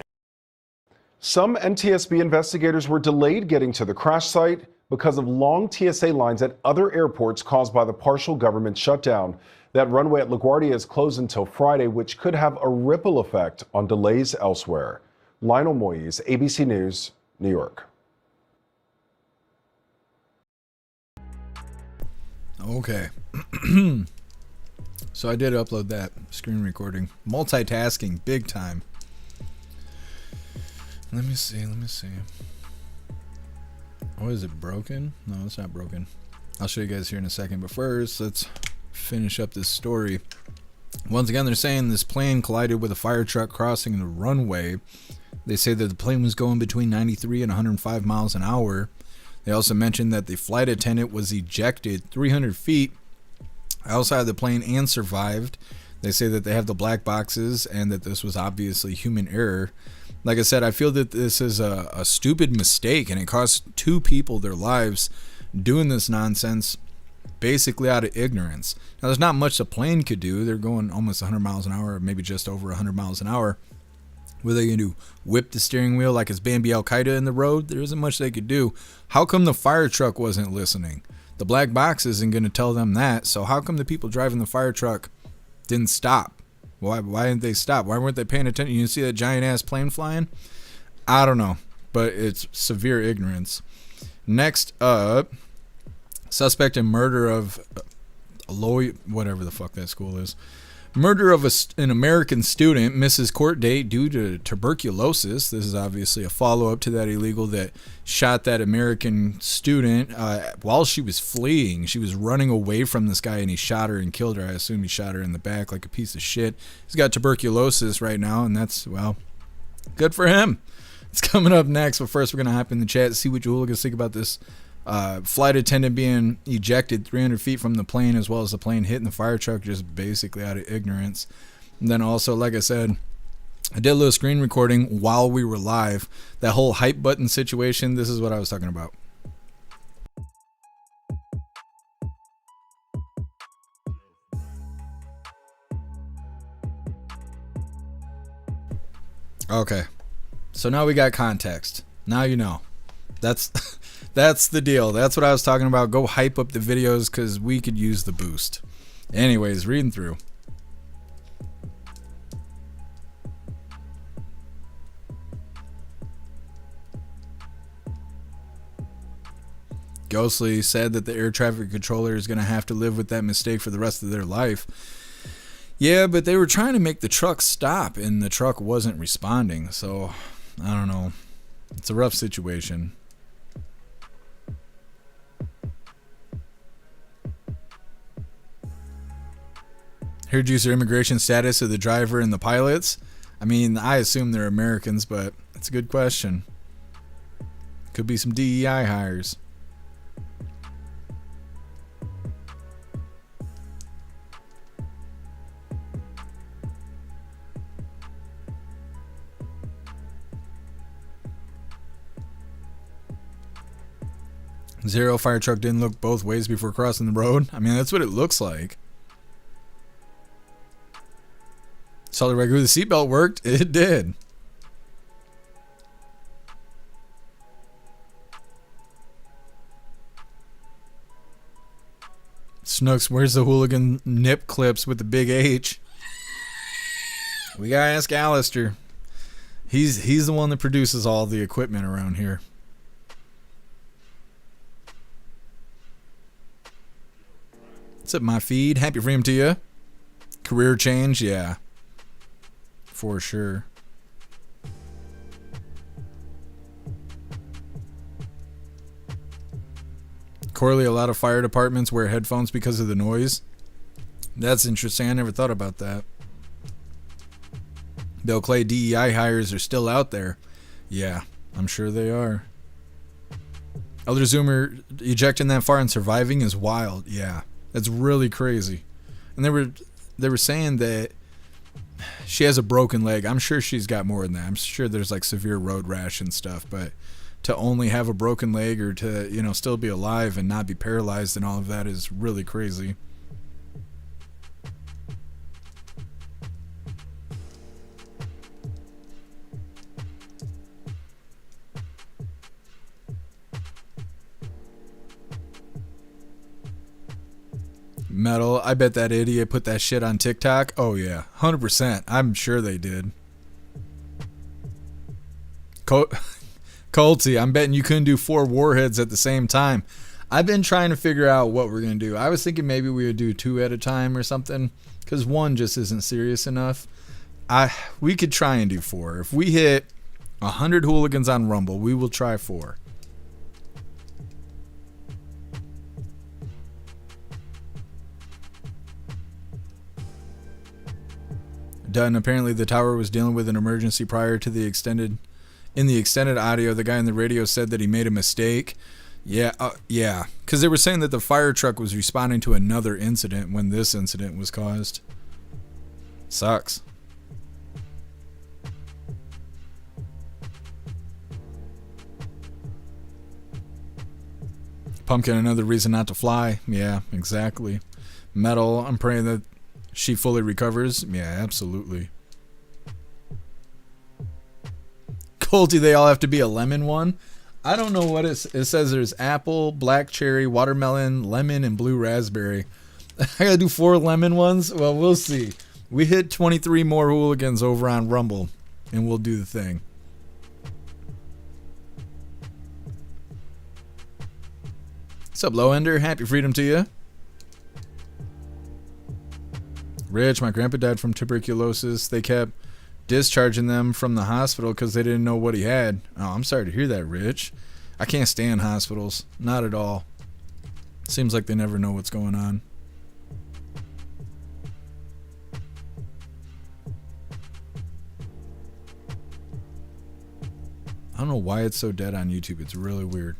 Some NTSB investigators were delayed getting to the crash site because of long TSA lines at other airports caused by the partial government shutdown. That runway at LaGuardia is closed until Friday, which could have a ripple effect on delays elsewhere. Lionel Moyes, ABC News, New York. Okay. So I did upload that screen recording. Multitasking, big time. Let me see. Oh, is it broken? No, it's not broken. I'll show you guys here in a second. But first, let's finish up this story. Once again, they're saying this plane collided with a fire truck crossing the runway. They say that the plane was going between 93 and 105 miles an hour. They also mentioned that the flight attendant was ejected 300 feet outside the plane and survived. They say that they have the black boxes and that this was obviously human error. Like I said, I feel that this is a stupid mistake, and it cost 2 people their lives doing this nonsense basically out of ignorance. Now, there's not much the plane could do. They're going almost 100 miles an hour, or maybe just over 100 miles an hour. What are they going to do? Whip the steering wheel like it's Bambi Al-Qaeda in the road? There isn't much they could do. How come the fire truck wasn't listening? The black box isn't going to tell them that. So how come the people driving the fire truck didn't stop? Why didn't they stop? Why weren't they paying attention? You see that giant ass plane flying? I don't know, but it's severe ignorance. Next up, suspect in murder of whatever the fuck that school is. Murder of an American student misses court date due to tuberculosis. This is obviously a follow-up to that illegal that shot that American student while she was fleeing. She was running away from this guy, and he shot her and killed her. I assume he shot her in the back like a piece of shit. He's got tuberculosis right now, and that's, well, good for him. It's coming up next, but first we're going to hop in the chat, see what you hooligans think about this flight attendant being ejected 300 feet from the plane, as well as the plane hitting the fire truck just basically out of ignorance. And then also, like I said, I did a little screen recording while we were live. That whole hype button situation, this is what I was talking about. Okay, so now we got context. Now you know. That's the deal. That's what I was talking about. Go hype up the videos because we could use the boost. Anyways, reading through. Ghostly said that the air traffic controller is going to have to live with that mistake for the rest of their life. Yeah, but they were trying to make the truck stop and the truck wasn't responding. So, I don't know. It's a rough situation. Heard you, sir, immigration status of the driver and the pilots? I mean, I assume they're Americans, but it's a good question. Could be some DEI hires. Zero fire truck didn't look both ways before crossing the road. I mean, that's what it looks like. Saw the regular, the seatbelt worked. It did. Snooks, where's the hooligan nip clips with the big H? We gotta ask Alistair. He's the one that produces all the equipment around here. What's up, my feed? Happy freedom to you. Career change, yeah. For sure. Corley, a lot of fire departments wear headphones because of the noise. That's interesting. I never thought about that. Bill Clay, DEI hires are still out there. Yeah, I'm sure they are. Elder Zoomer, ejecting that far and surviving is wild. Yeah, that's really crazy. And they were saying that she has a broken leg. I'm sure she's got more than that. I'm sure there's like severe road rash and stuff, but to only have a broken leg or to, you know, still be alive and not be paralyzed and all of that is really crazy. Metal, I bet that idiot put that shit on TikTok. Oh yeah, 100%. I'm sure they did. Colty, I'm betting you couldn't do 4 warheads at the same time. I've been trying to figure out what we're going to do. I was thinking maybe we would do 2 at a time or something, because 1 just isn't serious enough. We could try and do 4. If we hit 100 hooligans on Rumble, we will try 4. Done. Apparently the tower was dealing with an emergency prior to the extended audio. The guy on the radio said that he made a mistake. Yeah, because they were saying that the fire truck was responding to another incident when this incident was caused. Sucks. Pumpkin, another reason not to fly. Yeah, exactly. Metal, I'm praying that she fully recovers. Yeah, absolutely. Colty, they all have to be a lemon one. I don't know what it says. There's apple, black cherry, watermelon, lemon, and blue raspberry. I gotta do 4 lemon ones. Well, we'll see. We hit 23 more hooligans over on Rumble, and we'll do the thing. What's up, Low Ender? Happy freedom to you. Rich, my grandpa died from tuberculosis. They kept discharging them from the hospital because they didn't know what he had. Oh, I'm sorry to hear that, Rich. I can't stand hospitals. Not at all. Seems like they never know what's going on. I don't know why it's so dead on YouTube. It's really weird.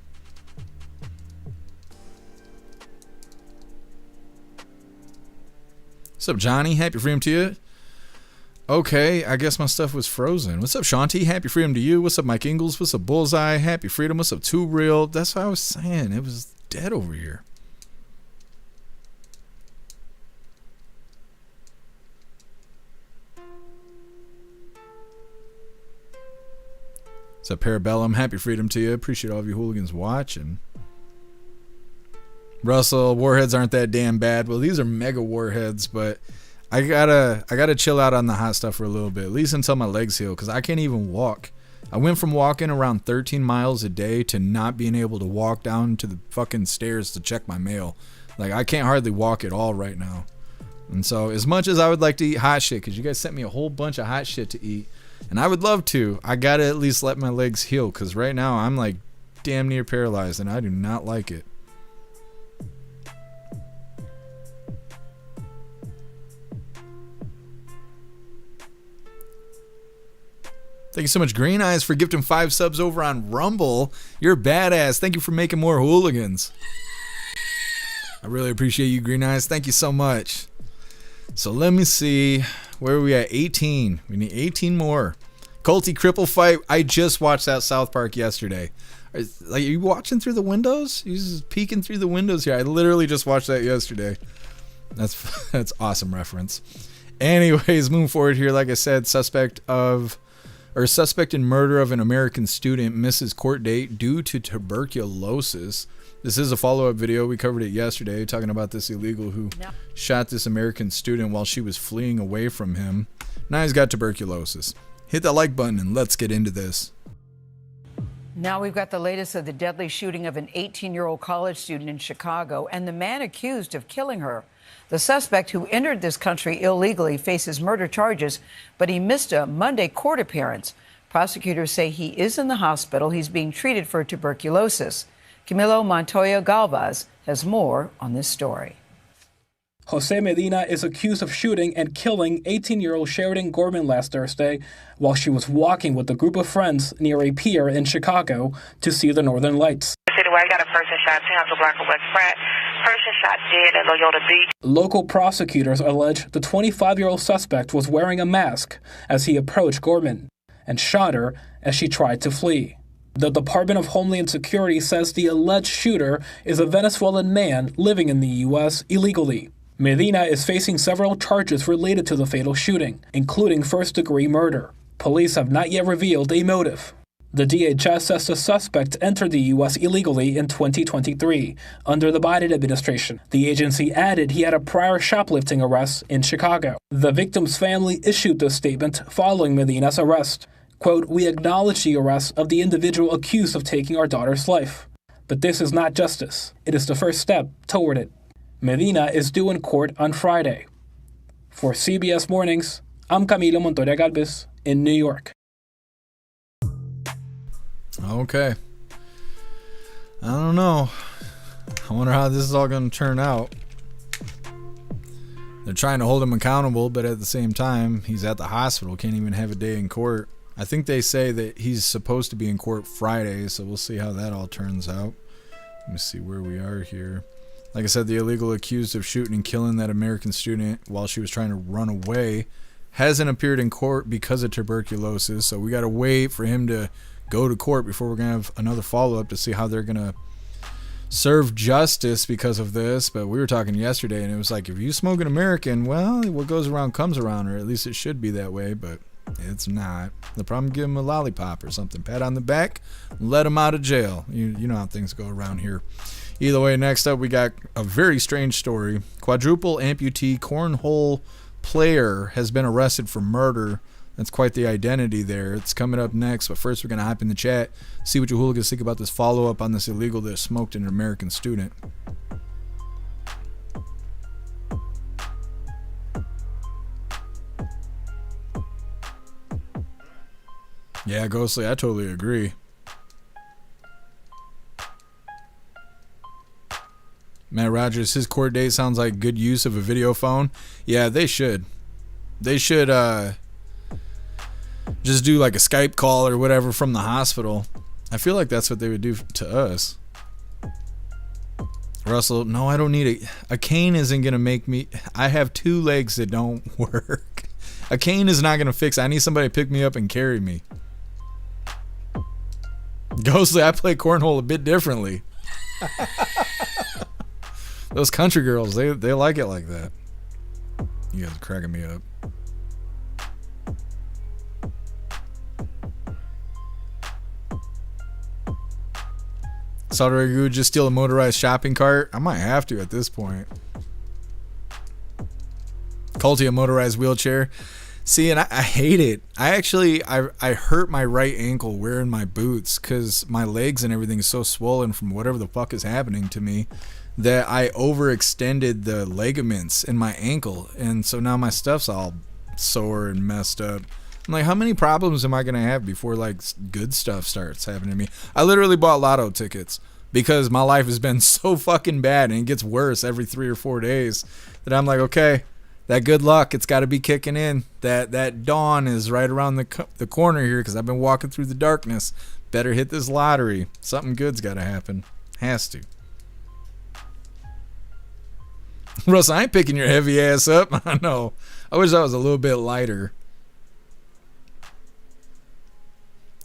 What's up, Johnny? Happy freedom to you. Okay, I guess my stuff was frozen. What's up, Shanti? Happy freedom to you. What's up, Mike Ingles? What's up, Bullseye? Happy freedom. What's up, Too Real? That's what I was saying. It was dead over here. What's up, Parabellum? Happy freedom to you. Appreciate all of you hooligans watching. Russell, warheads aren't that damn bad. Well, these are mega warheads, but I gotta chill out on the hot stuff for a little bit, at least until my legs heal, because I can't even walk. I went from walking around 13 miles a day to not being able to walk down to the fucking stairs to check my mail. Like, I can't hardly walk at all right now. And so, as much as I would like to eat hot shit, because you guys sent me a whole bunch of hot shit to eat, and I would love to, I gotta at least let my legs heal, because right now I'm like damn near paralyzed, and I do not like it. Thank you so much, Green Eyes, for gifting 5 subs over on Rumble. You're badass. Thank you for making more hooligans. I really appreciate you, Green Eyes. Thank you so much. So let me see. Where are we at? 18. We need 18 more. Colty Cripple Fight. I just watched that South Park yesterday. Are you watching through the windows? You're just peeking through the windows here. I literally just watched that yesterday. That's awesome reference. Anyways, moving forward here. Like I said, suspect in murder of an American student misses court date due to tuberculosis. This is a follow-up video. We covered it yesterday, talking about this illegal who shot this American student while she was fleeing away from him. Now he's got tuberculosis. Hit that like button and let's get into this. Now we've got the latest of the deadly shooting of an 18-year-old college student in Chicago and the man accused of killing her. The suspect, who entered this country illegally, faces murder charges, but he missed a Monday court appearance. Prosecutors say he is in the hospital. He's being treated for tuberculosis. Camilo Montoya Galvez has more on this story. Jose Medina is accused of shooting and killing 18-year-old Sheridan Gorman last Thursday while she was walking with a group of friends near a pier in Chicago to see the Northern Lights. I got a person shot 10 block of West Pratt. Person shot dead at Loyola Beach. Local prosecutors allege the 25-year-old suspect was wearing a mask as he approached Gorman and shot her as she tried to flee. The Department of Homeland Security says the alleged shooter is a Venezuelan man living in the U.S. illegally. Medina is facing several charges related to the fatal shooting, including first-degree murder. Police have not yet revealed a motive. The DHS says the suspect entered the U.S. illegally in 2023 under the Biden administration. The agency added he had a prior shoplifting arrest in Chicago. The victim's family issued this statement following Medina's arrest. Quote, "We acknowledge the arrest of the individual accused of taking our daughter's life. But this is not justice. It is the first step toward it." Medina is due in court on Friday. For CBS Mornings, I'm Camilo Montoya Galvez in New York. Okay. I don't know. I wonder how this is all going to turn out. They're trying to hold him accountable, but at the same time, he's at the hospital, can't even have a day in court. I think they say that he's supposed to be in court Friday, so we'll see how that all turns out. Let me see where we are here. Like I said, the illegal accused of shooting and killing that American student while she was trying to run away hasn't appeared in court because of tuberculosis, so we got to wait for him to go to court before we're going to have another follow-up to see how they're going to serve justice because of this. But we were talking yesterday, and it was like, if you smoke an American, well, what goes around comes around, or at least it should be that way, but it's not. The problem, give him a lollipop or something, pat on the back, let him out of jail. You know how things go around here. Either way, next up, we got a very strange story. Quadruple amputee cornhole player has been arrested for murder. That's quite the identity there. It's coming up next, but first we're going to hop in the chat, see what you hooligans think about this follow-up on this illegal that smoked an American student. Yeah, Ghostly, I totally agree. Matt Rogers, his court date sounds like good use of a video phone. Yeah, they should. They should, just do like a Skype call or whatever from the hospital. I feel like that's what they would do to us. Russell, no, I don't need a cane isn't going to make me, I have two legs that don't work. A cane is not going to fix. I need somebody to pick me up and carry me. Ghostly, I play cornhole a bit differently. Those country girls, they like it like that. You guys are cracking me up. Saudi Arabia just steal a motorized shopping cart? I might have to at this point. Culty, a motorized wheelchair. See, and I hate it. I hurt my right ankle wearing my boots because my legs and everything is so swollen from whatever the fuck is happening to me that I overextended the ligaments in my ankle. And so now my stuff's all sore and messed up. I'm like, how many problems am I going to have before like good stuff starts happening to me? I literally bought lotto tickets because my life has been so fucking bad and it gets worse every 3 or 4 days that I'm like, okay, that good luck, it's got to be kicking in. That dawn is right around the corner here because I've been walking through the darkness. Better hit this lottery. Something good's got to happen. Has to. Russ, I ain't picking your heavy ass up. I know. I wish I was a little bit lighter.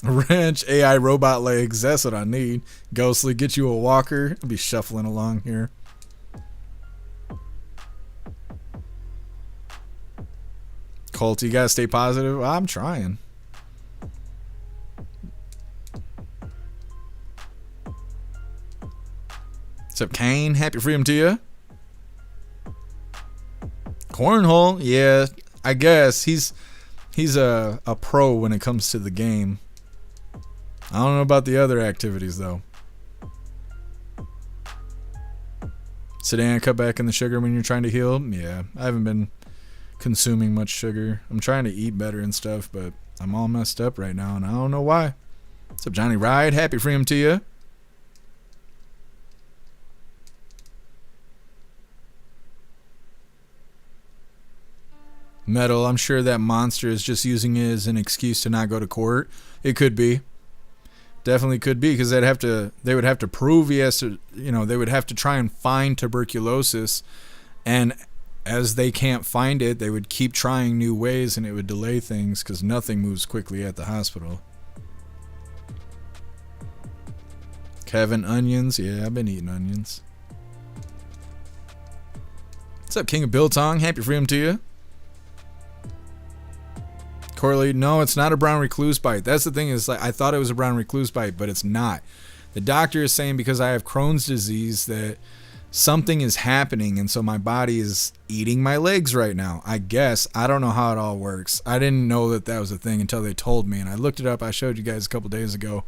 Wrench, AI robot legs. That's what I need. Ghostly, get you a walker. I'll be shuffling along here. Colt, you gotta stay positive. Well, I'm trying. What's up, Kane? Happy freedom to you. Cornhole, yeah, I guess he's a pro when it comes to the game. I don't know about the other activities though. Sedan, cut back in the sugar when you're trying to heal. Yeah, I haven't been consuming much sugar. I'm trying to eat better and stuff, but I'm all messed up right now and I don't know why. What's up, Johnny Ride? Happy freedom to you. Metal, I'm sure that monster is just using it as an excuse to not go to court. It could be. Definitely could be, because they would have to prove he has to, they would have to try and find tuberculosis, and as they can't find it, they would keep trying new ways and it would delay things because nothing moves quickly at the hospital. Kevin, onions. Yeah, I've been eating onions. What's up, King of Biltong? Happy freedom to you. Corley, no, it's not a brown recluse bite. That's the thing is, like, I thought it was a brown recluse bite, but it's not. The doctor is saying because I have Crohn's disease that something is happening, and so my body is eating my legs right now. I guess. I don't know how it all works. I didn't know that that was a thing until they told me, and I looked it up. I showed you guys a couple days ago.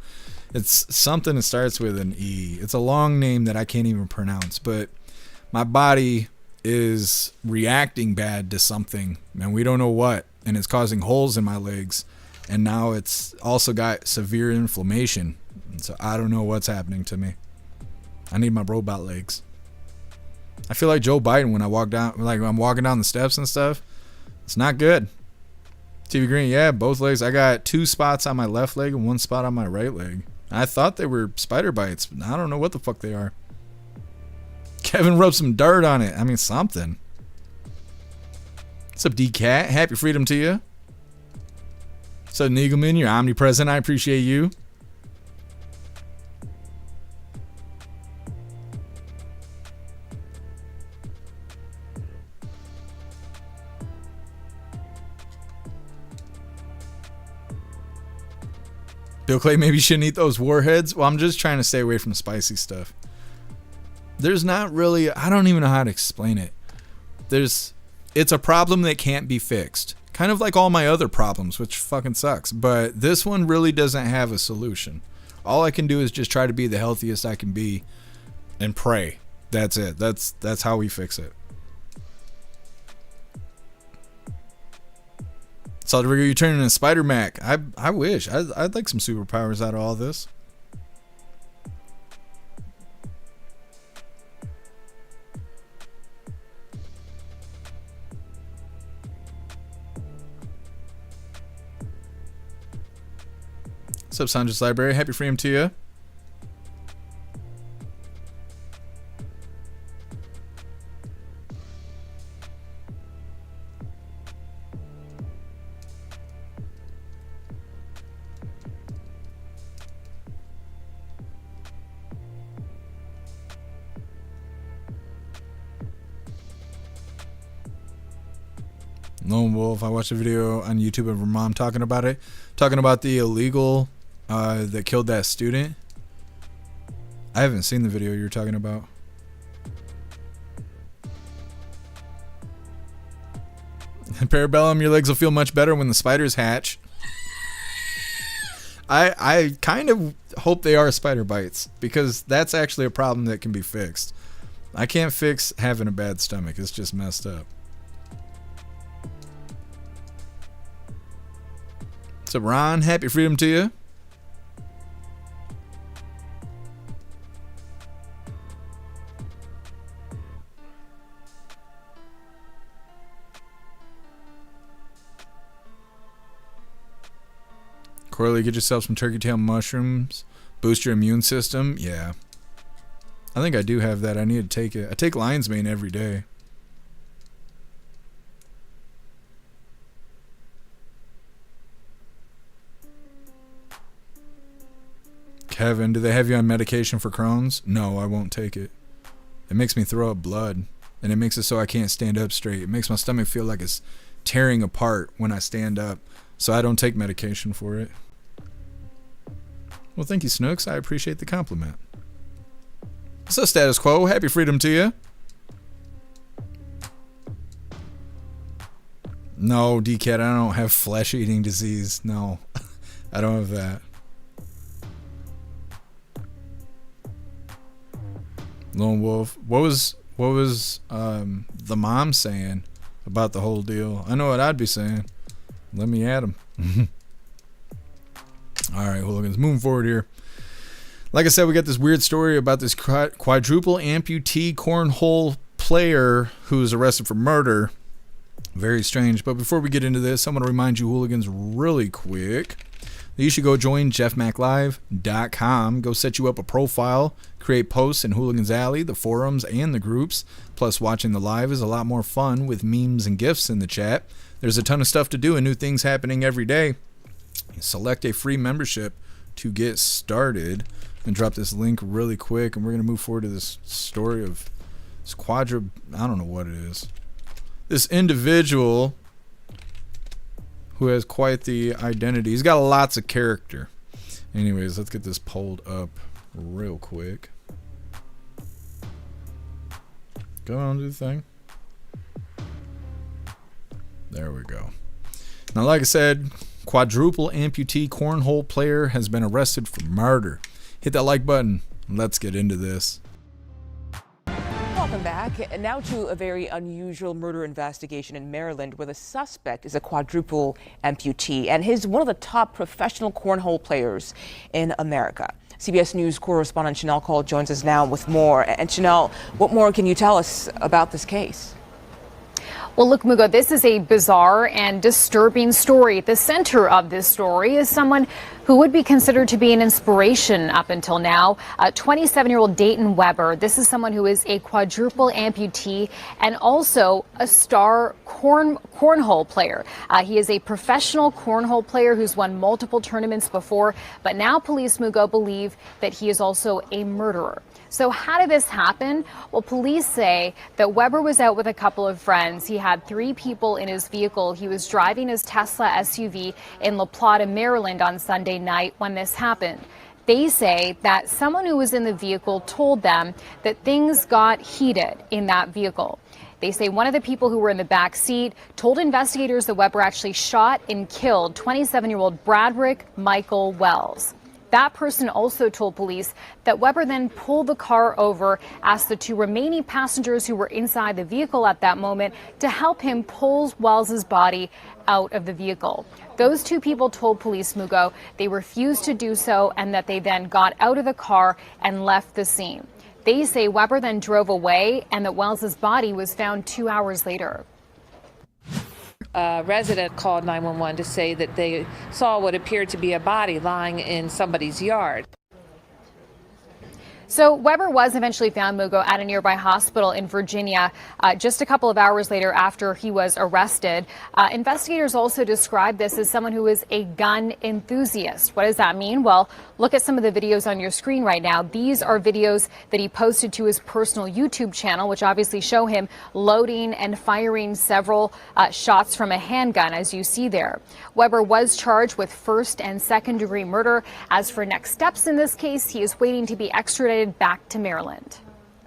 It's something that starts with an E. It's a long name that I can't even pronounce, but my body is reacting bad to something, and we don't know what, and it's causing holes in my legs, and now it's also got severe inflammation, and so I don't know what's happening to me. I need my robot legs. I feel like Joe Biden when I walk down, like when I'm walking down the steps and stuff. It's not good. TV Green, yeah, both legs. I got 2 spots on my left leg and 1 spot on my right leg. I thought they were spider bites, but I don't know what the fuck they are. Kevin rubbed some dirt on it. I mean, something. What's up, D-Cat? Happy freedom to you. What's up, Neagleman? You're omnipresent. I appreciate you. Bill Clay, maybe you shouldn't eat those warheads. Well, I'm just trying to stay away from spicy stuff. There's not really, I don't even know how to explain it. It's a problem that can't be fixed. Kind of like all my other problems, which fucking sucks. But this one really doesn't have a solution. All I can do is just try to be the healthiest I can be and pray. That's it. That's how we fix it. Saw the rigger, you turning into Spider Mac. I wish. I'd like some superpowers out of all this. What's up, Sandra's Library? Happy freedom to you. Lone Wolf, I watched a video on YouTube of her mom talking about it. Talking about the illegal that killed that student. I haven't seen the video you're talking about. Parabellum, your legs will feel much better when the spiders hatch. I kind of hope they are spider bites, because that's actually a problem that can be fixed. I can't fix having a bad stomach. It's just messed up. What's up, Ron? Happy freedom to you. Corley, get yourself some turkey tail mushrooms. Boost your immune system. Yeah. I think I do have that. I need to take it. I take lion's mane every day. Kevin, do they have you on medication for Crohn's? No, I won't take it. It makes me throw up blood, and it makes it so I can't stand up straight. It makes my stomach feel like it's tearing apart when I stand up, so I don't take medication for it. Well, thank you, Snooks. I appreciate the compliment. So, Status Quo, happy freedom to you. No, D-Cat, I don't have flesh-eating disease. No, I don't have that. Lone Wolf, what was the mom saying about the whole deal? I know what I'd be saying. Let me at him. All right, hooligans, moving forward here. Like I said, we got this weird story about this quadruple amputee cornhole player who was arrested for murder. Very strange. But before we get into this, I'm going to remind you hooligans really quick that you should go join jeffmaclive.com. Go set you up a profile, create posts in Hooligans Alley, the forums, and the groups. Plus, watching the live is a lot more fun with memes and GIFs in the chat. There's a ton of stuff to do and new things happening every day. Select a free membership to get started. I'm going to drop this link really quick, and we're going to move forward to this story of this I don't know what it is. This individual who has quite the identity. He's got lots of character. Anyways, let's get this pulled up real quick. Go on, do the thing. There we go. Now, like I said, quadruple amputee cornhole player has been arrested for murder. Hit that like button. Let's get into this. Welcome back. And now to a very unusual murder investigation in Maryland where the suspect is a quadruple amputee and he's one of the top professional cornhole players in America. CBS News correspondent Chanel Cole joins us now with more. And Chanel, what more can you tell us about this case? Well, look, Mugo, this is a bizarre and disturbing story. At the center of this story is someone who would be considered to be an inspiration up until now. 27-year-old Dayton Weber. This is someone who is a quadruple amputee and also a star cornhole player. He is a professional cornhole player who's won multiple tournaments before, but now police, Mugo, believe that he is also a murderer. So how did this happen? Well, police say that Weber was out with a couple of friends. He had 3 people in his vehicle. He was driving his Tesla SUV in La Plata, Maryland on Sunday night when this happened. They say that someone who was in the vehicle told them that things got heated in that vehicle. They say one of the people who were in the back seat told investigators that Weber actually shot and killed 27-year-old Bradrick Michael Wells. That person also told police that Weber then pulled the car over, asked the 2 remaining passengers who were inside the vehicle at that moment to help him pull Wells's body out of the vehicle. Those 2 people told police, Mugo, they refused to do so and that they then got out of the car and left the scene. They say Weber then drove away and that Wells's body was found 2 hours later. A resident called 911 to say that they saw what appeared to be a body lying in somebody's yard. So Weber was eventually found, Mugo, at a nearby hospital in Virginia just a couple of hours later after he was arrested. Investigators also described this as someone who is a gun enthusiast. What does that mean? Well, look at some of the videos on your screen right now. These are videos that he posted to his personal YouTube channel, which obviously show him loading and firing several shots from a handgun, as you see there. Weber was charged with 1st and 2nd degree murder. As for next steps in this case, he is waiting to be extradited back to Maryland.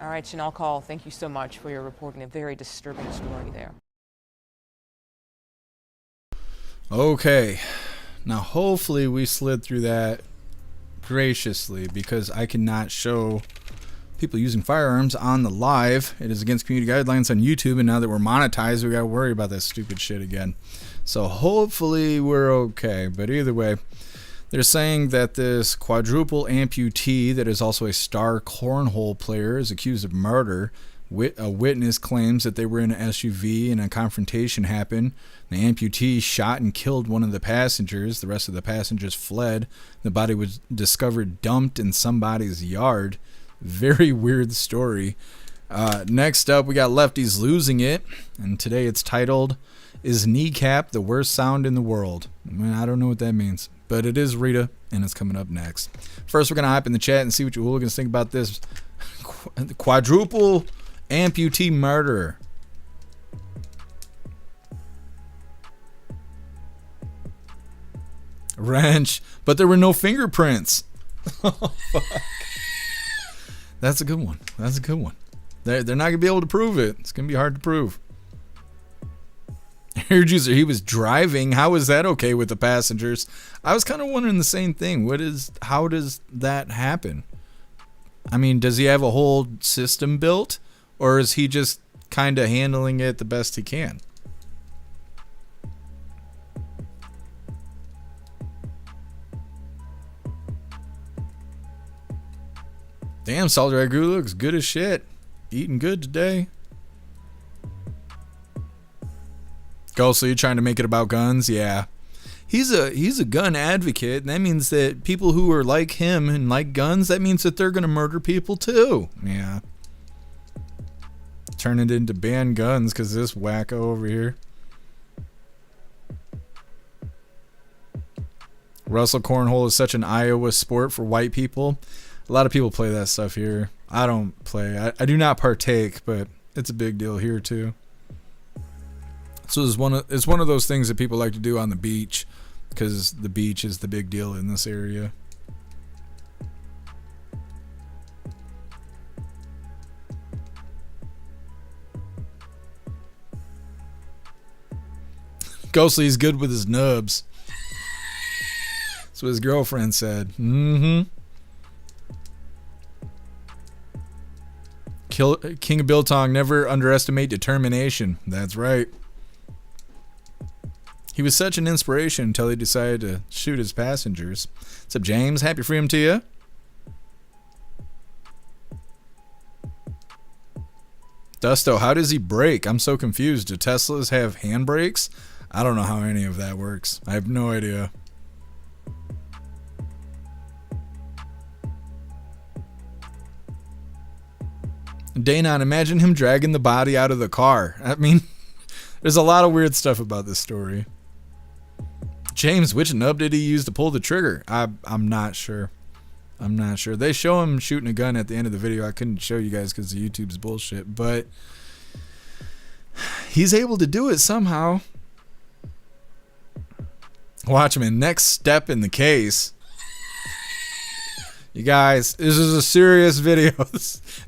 All right, Chanel Call, thank you so much for your reporting. A very disturbing story there. Okay, now hopefully we slid through that graciously because I cannot show people using firearms on the live. It is against community guidelines on YouTube, and now that we're monetized, we got to worry about that stupid shit again. So hopefully we're okay, but either way, they're saying that this quadruple amputee that is also a star cornhole player is accused of murder. A witness claims that they were in an SUV and a confrontation happened. The amputee shot and killed one of the passengers. The rest of the passengers fled. The body was discovered dumped in somebody's yard. Very weird story. Next up, we got Lefties losing it. And today it's titled, "Is Kneecap the Worst Sound in the World?" I don't know what that means. But it is Rita, and it's coming up next. First, we're going to hop in the chat and see what you hooligans think about this quadruple amputee murderer. Wrench, but there were no fingerprints. Oh, fuck. That's a good one. That's a good one. They're not going to be able to prove it. It's going to be hard to prove. Hair juicer, he was driving. How is that okay with the passengers? I was kind of wondering the same thing. How does that happen? I mean, does he have a whole system built, or is he just kind of handling it the best he can? Damn, Salt Ragu looks good as shit. Eating good today. Go, so you're trying to make it about guns? Yeah. He's a gun advocate, and that means that people who are like him and like guns, that means that they're going to murder people too. Yeah. Turn it into ban guns because this wacko over here. Russell Cornhole is such an Iowa sport for white people. A lot of people play that stuff here. I don't play. I do not partake, but it's a big deal here too. So it's one of those things that people like to do on the beach, because the beach is the big deal in this area. Ghostly's good with his nubs. That's what his girlfriend said. King of Biltong, never underestimate determination. That's right. He was such an inspiration until he decided to shoot his passengers. What's up, James? Happy freedom to you. Dusto, how does he brake? I'm so confused. Do Teslas have handbrakes? I don't know how any of that works. I have no idea. Danon, imagine him dragging the body out of the car. I mean, there's a lot of weird stuff about this story. James, which nub did he use to pull the trigger? I'm not sure. I'm not sure. They show him shooting a gun at the end of the video. I couldn't show you guys because YouTube's bullshit, but he's able to do it somehow. Watch him in next step in the case. You guys, this is a serious video.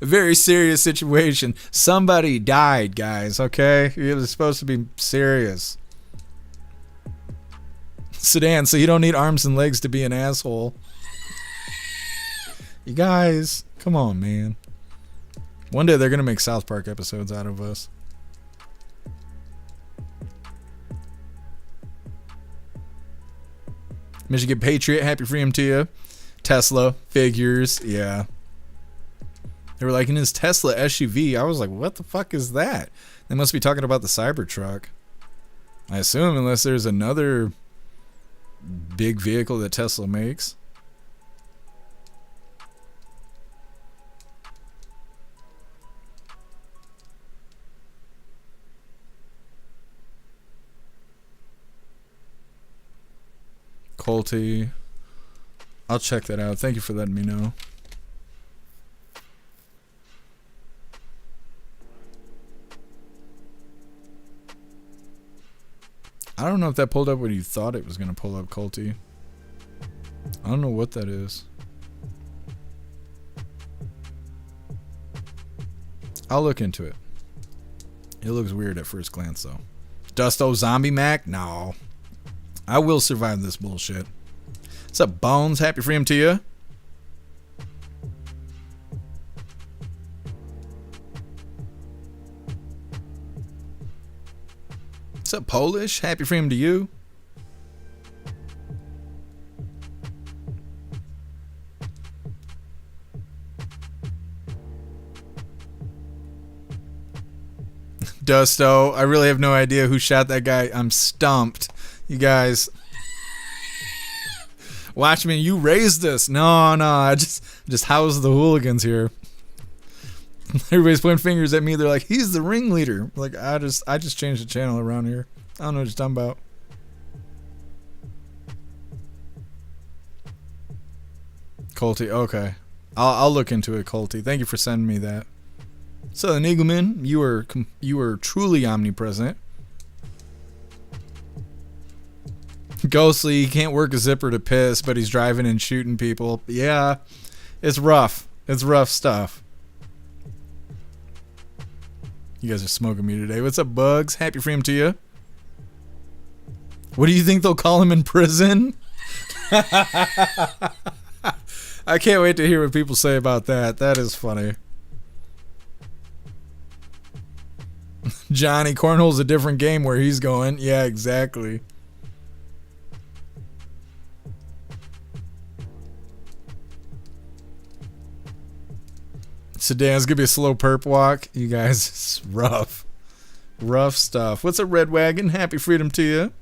A very serious situation. Somebody died, guys, okay? It was supposed to be serious. Sedan, so you don't need arms and legs to be an asshole. You guys, come on, man. One day they're going to make South Park episodes out of us. Michigan Patriot, happy freedom to you. Tesla, figures, yeah. They were like, in his Tesla SUV. I was like, what the fuck is that? They must be talking about the Cybertruck. I assume, unless there's another big vehicle that Tesla makes. Colty. I'll check that out. Thank you for letting me know. I don't know if that pulled up what you thought it was going to pull up, Colty. I don't know what that is. I'll look into it. It looks weird at first glance, though. Dusto Zombie Mac? No. I will survive this bullshit. What's up, Bones? Happy freedom to you. What's up, Polish? Happy freedom to you. Dusto, I really have no idea who shot that guy. I'm stumped. You guys, watch me. You raised this. No, I just housed the hooligans here. Everybody's pointing fingers at me. They're like, he's the ringleader. Like, I just changed the channel around here. I don't know what you're talking about. Colty, okay. I'll look into it, Colty. Thank you for sending me that. So, Enigman, you are truly omnipresent. Ghostly, he can't work a zipper to piss, but he's driving and shooting people. Yeah, it's rough. It's rough stuff. You guys are smoking me today. What's up, Bugs? Happy freedom to you. What do you think they'll call him in prison? I can't wait to hear what people say about that. That is funny. Johnny, Cornhole's a different game where he's going. Yeah, exactly. Sedan's gonna be a slow perp walk. You guys, it's rough. Rough stuff. What's a red wagon? Happy freedom to you.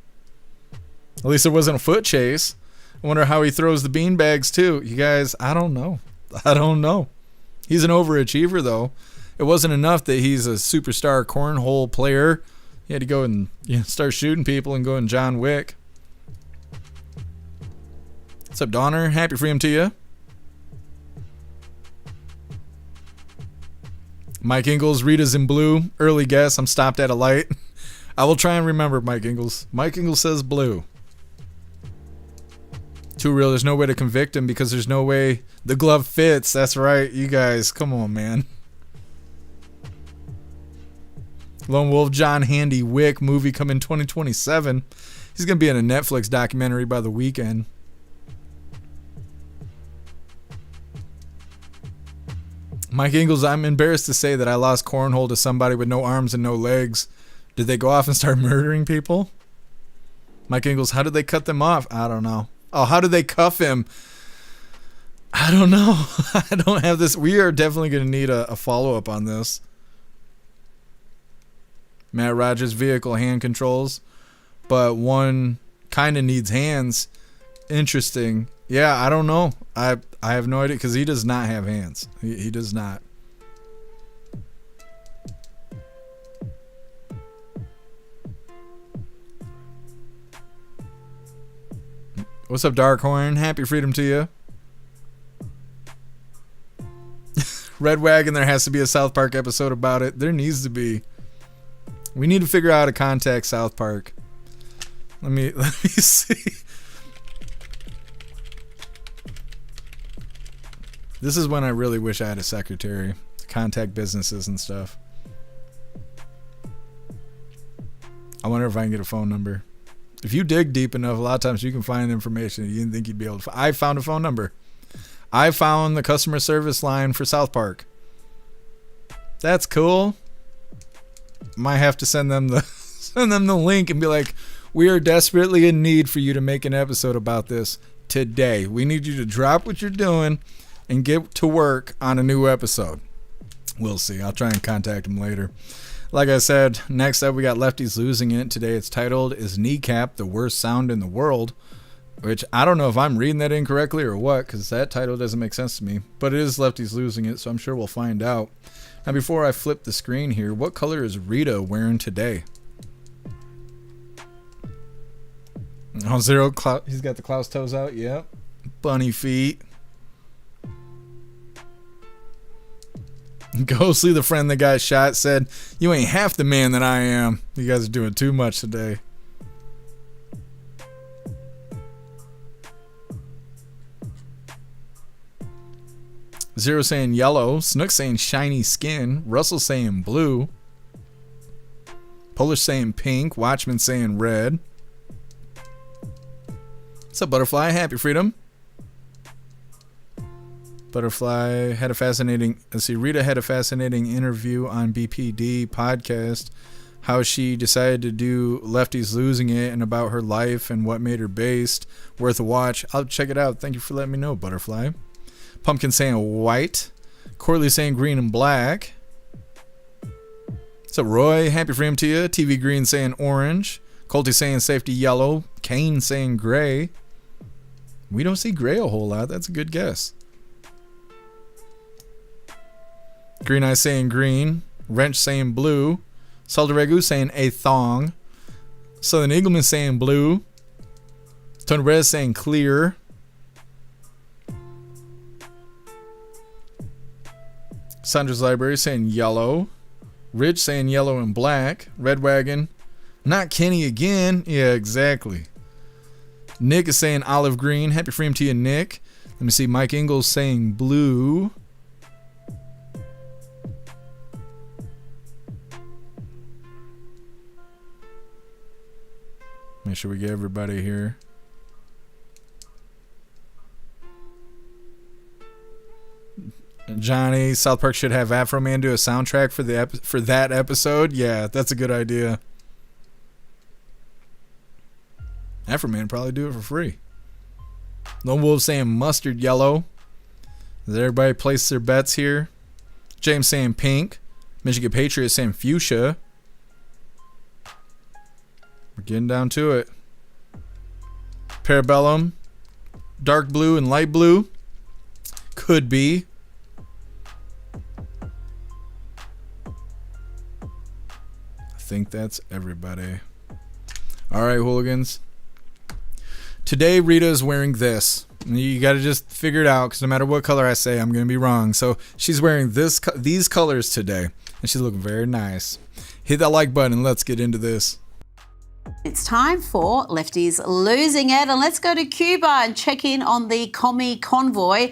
At least it wasn't a foot chase. I wonder how he throws the beanbags too. You guys, I don't know. I don't know. He's an overachiever though. It wasn't enough that he's a superstar cornhole player. He had to go and start shooting people and go in John Wick. What's up, Donner? Happy freedom to you. Mike Ingalls, Rita's in blue. Early guess. I'm stopped at a light. I will try and remember, Mike Ingalls. Mike Ingalls says blue. Too real. There's no way to convict him because there's no way the glove fits. That's right, you guys. Come on, man. Lone Wolf John Handy Wick movie coming 2027. He's going to be in a Netflix documentary by the weekend. Mike Ingalls, I'm embarrassed to say that I lost Cornhole to somebody with no arms and no legs. Did they go off and start murdering people? Mike Ingalls, how did they cut them off? I don't know. Oh, how did they cuff him? I don't know. I don't have this. We are definitely going to need a follow-up on this. Matt Rogers vehicle hand controls, but one kind of needs hands. Interesting. Yeah, I don't know. I have no idea because he does not have hands. He does not. What's up, Darkhorn? Happy freedom to you. Red Wagon, there has to be a South Park episode about it. There needs to be. We need to figure out how to contact South Park. Let me see. This is when I really wish I had a secretary to contact businesses and stuff. I wonder if I can get a phone number. If you dig deep enough, a lot of times you can find information you didn't think you'd be able to. I found a phone number. I found the customer service line for South Park. That's cool. Might have to send them the link and be like, we are desperately in need for you to make an episode about this today. We need you to drop what you're doing and get to work on a new episode. We'll see. I'll try and contact them later. Like I said, next up we got Lefties Losing It. Today it's titled, Is Kneecap the Worst Sound in the World? Which I don't know if I'm reading that incorrectly or what, because that title doesn't make sense to me. But it is Lefties Losing It, so I'm sure we'll find out. Now before I flip the screen here, what color is Rita wearing today? Oh, Zero, he's got the Klaus toes out, yep. Bunny feet. Ghostly, the friend that got shot, said, you ain't half the man that I am. You guys are doing too much today. Zero saying yellow. Snook saying shiny skin. Russell saying blue. Polish saying pink. Watchman saying red. What's up, Butterfly? Happy freedom. Butterfly had a fascinating, Rita had a fascinating interview on BPD podcast, how she decided to do Lefties Losing It and about her life and what made her based. Worth a watch. I'll check it out. Thank you for letting me know, Butterfly. Pumpkin saying white. Corley saying green and black. What's up, Roy? Happy freedom to you. TV Green saying orange. Colty saying safety yellow. Kane saying gray. We don't see gray a whole lot. That's a good guess. Green Eye saying green. Wrench saying blue. Saldaregu saying a thong. Southern Eagleman saying blue. Tony Rez saying clear. Sandra's Library saying yellow. Rich saying yellow and black. Red Wagon. Not Kenny again. Yeah, exactly. Nick is saying olive green. Happy freedom to you, Nick. Let me see. Mike Ingalls saying blue. Make sure we get everybody here. Johnny, South Park should have Afro Man do a soundtrack for that episode. Yeah, that's a good idea. Afro Man probably do it for free. Lone Wolf saying mustard yellow. Does everybody place their bets here? James saying pink. Michigan Patriot saying fuchsia. We're getting down to it. Parabellum. Dark blue and light blue. Could be. I think that's everybody. Alright, hooligans. Today, Rita is wearing this. You got to just figure it out, because no matter what color I say, I'm going to be wrong. So she's wearing these colors today, and she's looking very nice. Hit that like button and let's get into this. It's time for Lefties Losing It, and let's go to Cuba and check in on the commie convoy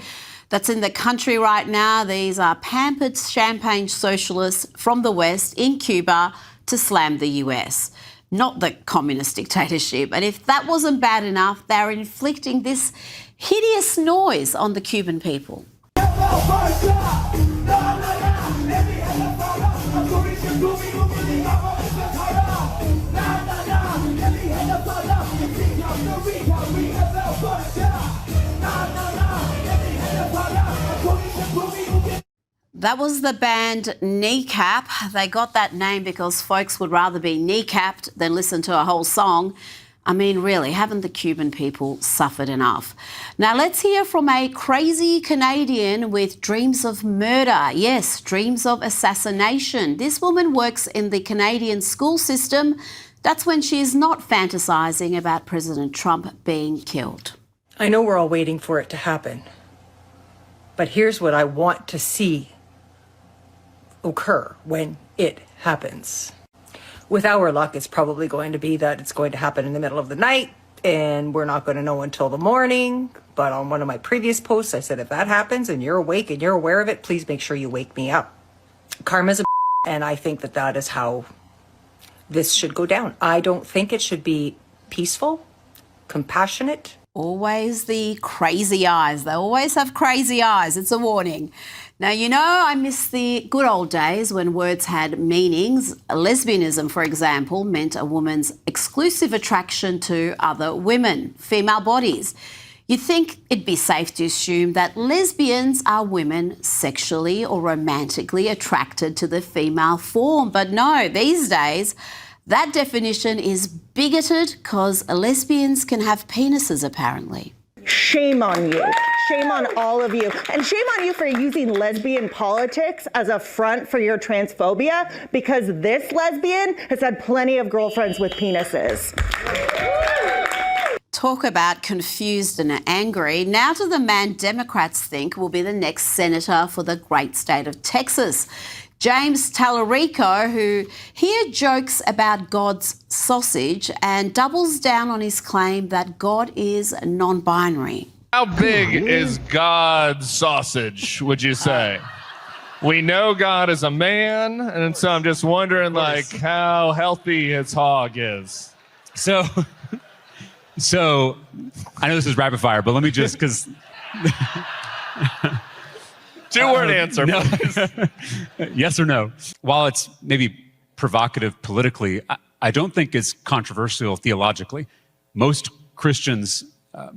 that's in the country right now. These are pampered champagne socialists from the West in Cuba to slam the US, not the communist dictatorship. And if that wasn't bad enough, they're inflicting this hideous noise on the Cuban people. That was the band Kneecap. They got that name because folks would rather be kneecapped than listen to a whole song. I mean, really, haven't the Cuban people suffered enough? Now, let's hear from a crazy Canadian with dreams of murder. Yes, dreams of assassination. This woman works in the Canadian school system. That's when she is not fantasizing about President Trump being killed. I know we're all waiting for it to happen, but here's what I want to see occur when it happens. With our luck, it's probably going to be that it's going to happen in the middle of the night and we're not going to know until the morning. But on one of my previous posts, I said, if that happens and you're awake and you're aware of it, please make sure you wake me up. Karma's a and I think that that is how this should go down. I don't think it should be peaceful, compassionate. Always the crazy eyes. They always have crazy eyes. It's a warning. Now, you know, I miss the good old days when words had meanings. Lesbianism, for example, meant a woman's exclusive attraction to other women, female bodies. You'd think it'd be safe to assume that lesbians are women sexually or romantically attracted to the female form. But no, these days, that definition is bigoted because lesbians can have penises, apparently. Shame on you. Shame on all of you. And shame on you for using lesbian politics as a front for your transphobia, because this lesbian has had plenty of girlfriends with penises. Talk about confused and angry. Now to the man Democrats think will be the next senator for the great state of Texas. James Tallarico, who here jokes about God's sausage and doubles down on his claim that God is non-binary. How big is God's sausage, would you say? We know God is a man, and so I'm just wondering, like, how healthy his hog is. So I know this is rapid fire, but let me just, because... Two-word answer, no. please. Yes or no? While it's maybe provocative politically, I don't think it's controversial theologically. Most Christians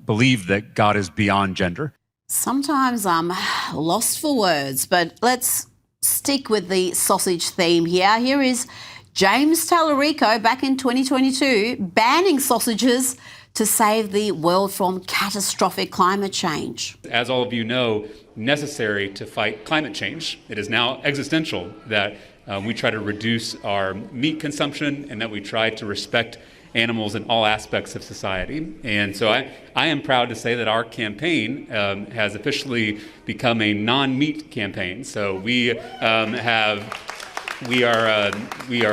believe that God is beyond gender. Sometimes I'm lost for words, but let's stick with the sausage theme here. Here is James Tallarico back in 2022 banning sausages to save the world from catastrophic climate change. As all of you know, necessary to fight climate change. It is now existential that we try to reduce our meat consumption and that we try to respect animals in all aspects of society. And so I am proud to say that our campaign has officially become a non-meat campaign. So we are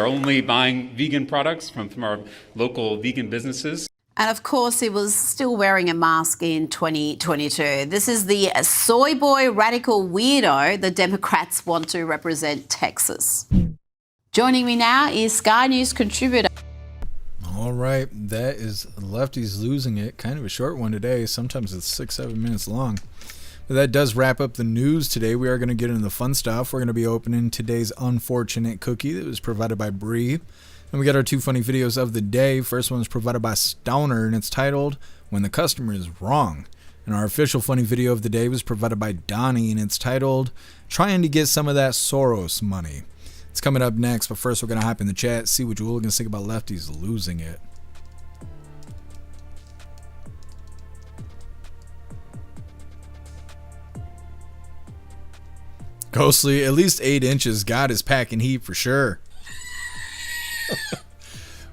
only buying vegan products from our local vegan businesses. And of course, he was still wearing a mask in 2022. This is the soy boy radical weirdo the Democrats want to represent Texas. Joining me now is Sky News contributor. All right, that is Lefties Losing It. Kind of a short one today. Sometimes it's 6-7 minutes long. But that does wrap up the news today. We are going to get into the fun stuff. We're going to be opening today's unfortunate cookie that was provided by Bree. And we got our two funny videos of the day. First one is provided by Stoner, and it's titled, When the Customer is Wrong. And our official funny video of the day was provided by Donnie, and it's titled, Trying to Get Some of That Soros Money. It's coming up next, but first we're going to hop in the chat, see what you hooligans think about Lefties Losing It. Ghostly, at least 8 inches. God is packing heat for sure.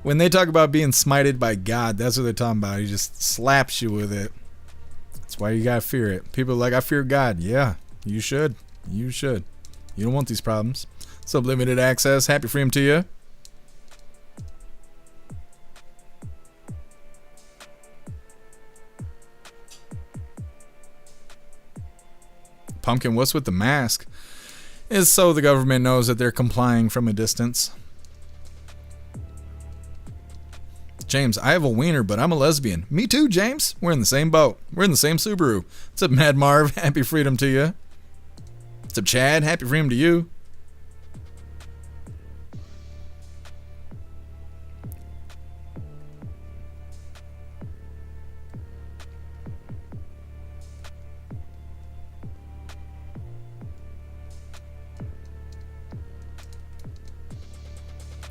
When they talk about being smited by God, that's what they're talking about. He just slaps you with it. That's why you gotta fear it. People are like, I fear God. Yeah, you should. You should. You don't want these problems. Sublimited access. Happy freedom to you. Pumpkin, what's with the mask? Is so the government knows that they're complying from a distance. James, I have a wiener, but I'm a lesbian. Me too, James. We're in the same boat. We're in the same Subaru. What's up, Mad Marv? Happy freedom to you. What's up, Chad? Happy freedom to you.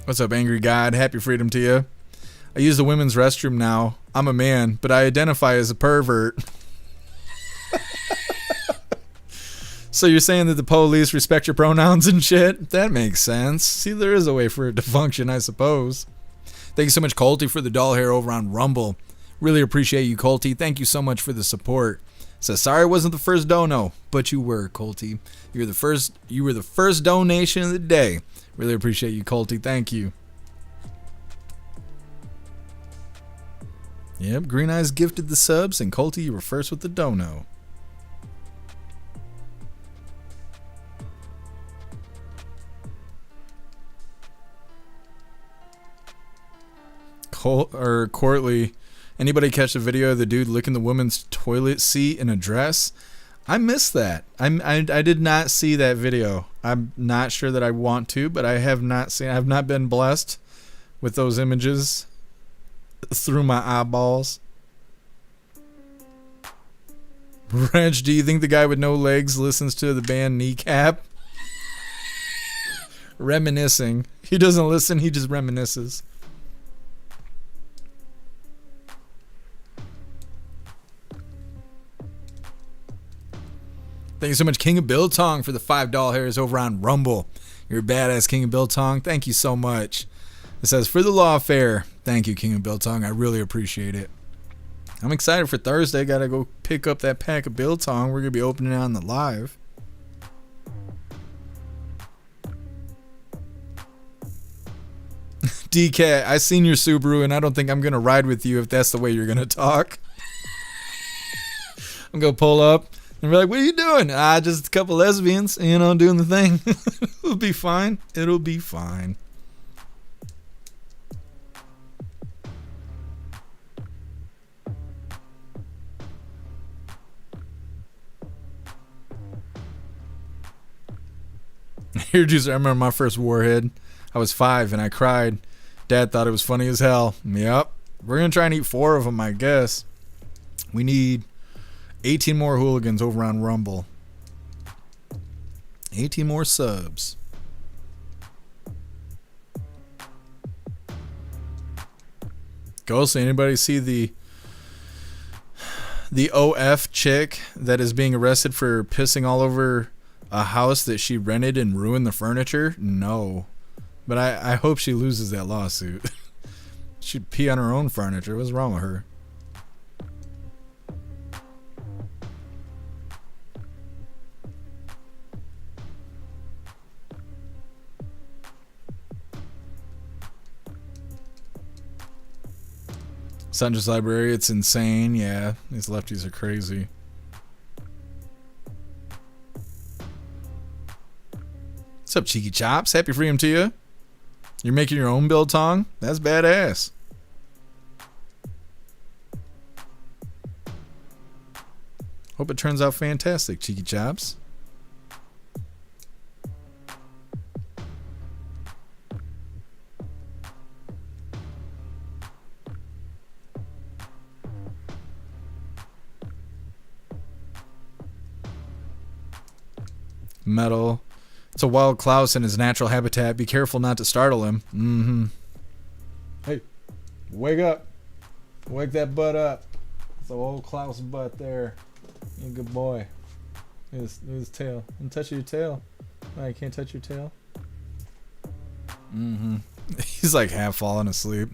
What's up, Angry God? Happy freedom to you. I use the women's restroom now. I'm a man, but I identify as a pervert. So you're saying that the police respect your pronouns and shit? That makes sense. See, there is a way for it to function, I suppose. Thank you so much, Colty, for the doll hair over on Rumble. Really appreciate you, Colty. Thank you so much for the support. Says, sorry I wasn't the first dono, but you were, Colty. You were the first donation of the day. Really appreciate you, Colty. Thank you. Yep, Green Eyes gifted the subs, and Colty, you were first with the dono. Courtly, anybody catch the video of the dude licking the woman's toilet seat in a dress? I missed that. I did not see that video. I'm not sure that I want to, but I have not seen. I've not been blessed with those images through my eyeballs. Reg, do you think the guy with no legs listens to the band Kneecap? Reminiscing. He doesn't listen. He just reminisces. Thank you so much, King of Biltong, for the $5 hairs over on Rumble. You're a badass, King of Biltong. Thank you so much. It says, for the law fair. Thank you, King of Biltong. I really appreciate it. I'm excited for Thursday. Got to go pick up that pack of Biltong. We're going to be opening it on the live. DK, I seen your Subaru, and I don't think I'm going to ride with you if that's the way you're going to talk. I'm going to pull up. And we're like, what are you doing? Just a couple lesbians, doing the thing. It'll be fine. It'll be fine. Here, juice. I remember my first warhead. I was 5 and I cried. Dad thought it was funny as hell. Yep. We're going to try and eat 4 of them, I guess. We need 18 more hooligans over on Rumble. 18 more subs. Ghost, anybody see the OF chick that is being arrested for pissing all over a house that she rented and ruined the furniture? No. But I hope she loses that lawsuit. She'd pee on her own furniture. What's wrong with her? Sandra's Library, it's insane. Yeah, these lefties are crazy. What's up, Cheeky Chops? Happy freedom to you. You're making your own biltong? That's badass. Hope it turns out fantastic, Cheeky Chops. Metal. It's a wild Klaus in his natural habitat. Be careful not to startle him. Mm-hmm. Hey, wake up. Wake that butt up. It's a old Klaus butt there. You good boy. Look at his tail. I'm touching your tail. Oh, you can't touch your tail? Mm-hmm. He's like half falling asleep.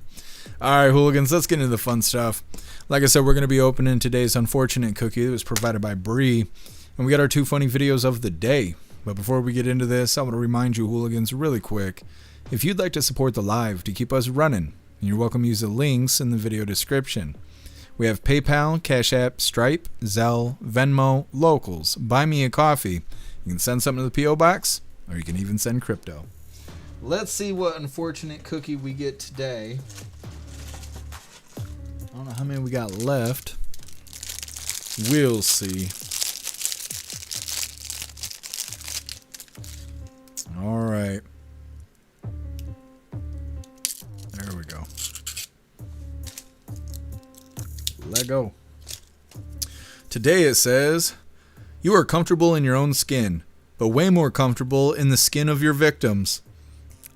Alright, hooligans, let's get into the fun stuff. Like I said, we're going to be opening today's Unfortunate Cookie that was provided by Bree. And we got our 2 funny videos of the day. But before we get into this, I want to remind you, hooligans, really quick, if you'd like to support the live to keep us running, you're welcome to use the links in the video description. We have PayPal, Cash App, Stripe, Zelle, Venmo, Locals, Buy Me a Coffee. You can send something to the P.O. Box, or you can even send crypto. Let's see what unfortunate cookie we get today. I don't know how many we got left. We'll see. All right. There we go. Let go. Today it says, you are comfortable in your own skin, but way more comfortable in the skin of your victims.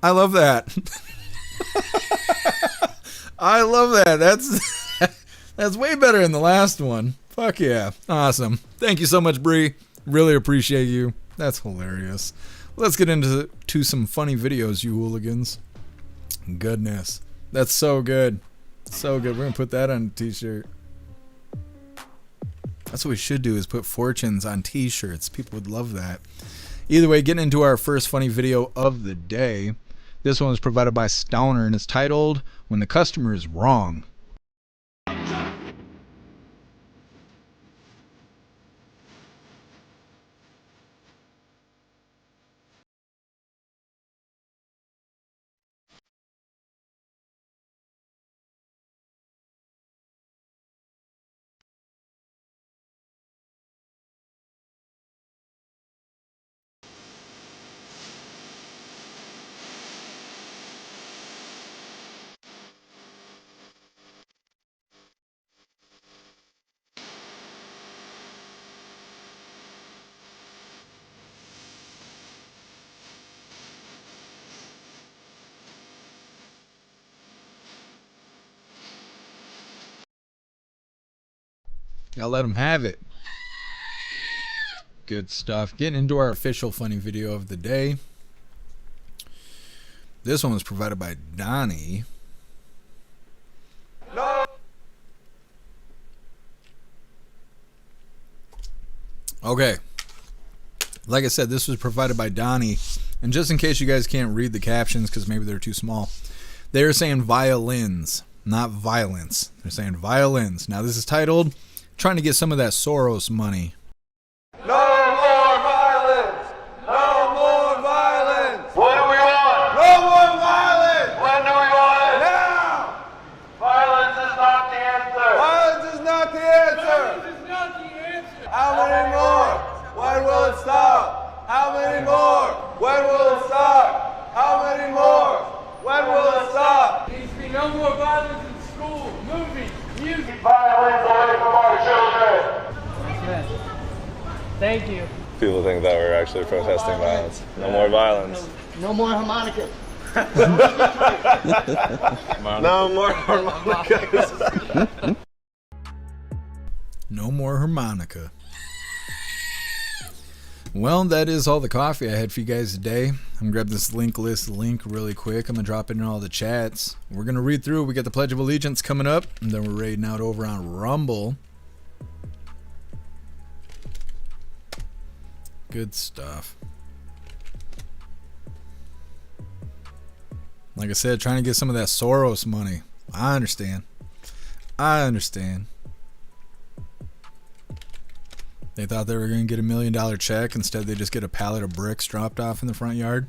I love that. I love that. That's way better than the last one. Fuck yeah. Awesome. Thank you so much, Bree. Really appreciate you. That's hilarious. Let's get into some funny videos, you hooligans. Goodness. That's so good. So good. We're going to put that on a t-shirt. That's what we should do, is put fortunes on t-shirts. People would love that. Either way, getting into our first funny video of the day. This one was provided by Stoner and it's titled, When the Customer is Wrong. Y'all let them have it. Good stuff. Getting into our official funny video of the day. This one was provided by Donnie. No. Okay. Like I said, this was provided by Donnie. And just in case you guys can't read the captions because maybe they're too small, they're saying violins, not violence. They're saying violins. Now this is titled, Trying to Get Some of That Soros Money. No more violence! No more violence! What do we want? No more violence! When do we want it? Now! Violence is not the answer! Violence is not the answer! Violence is not the answer! How many more? When will it stop? How many more? When will it stop? How many more? When will it stop? There needs to be no more violence in school, movies, music. Keep violence away from our children! Thank you. People think that we're actually protesting violence. No more violence. No more harmonica. No more harmonicas. No more harmonica. Well, that is all the coffee I had for you guys today. I'm going to grab this link really quick. I'm going to drop it in all the chats. We're going to read through. We got the Pledge of Allegiance coming up, and then we're raiding out over on Rumble. Good stuff. Like I said, trying to get some of that Soros money. I understand. They thought they were going to get $1 million check. Instead, they just get a pallet of bricks dropped off in the front yard.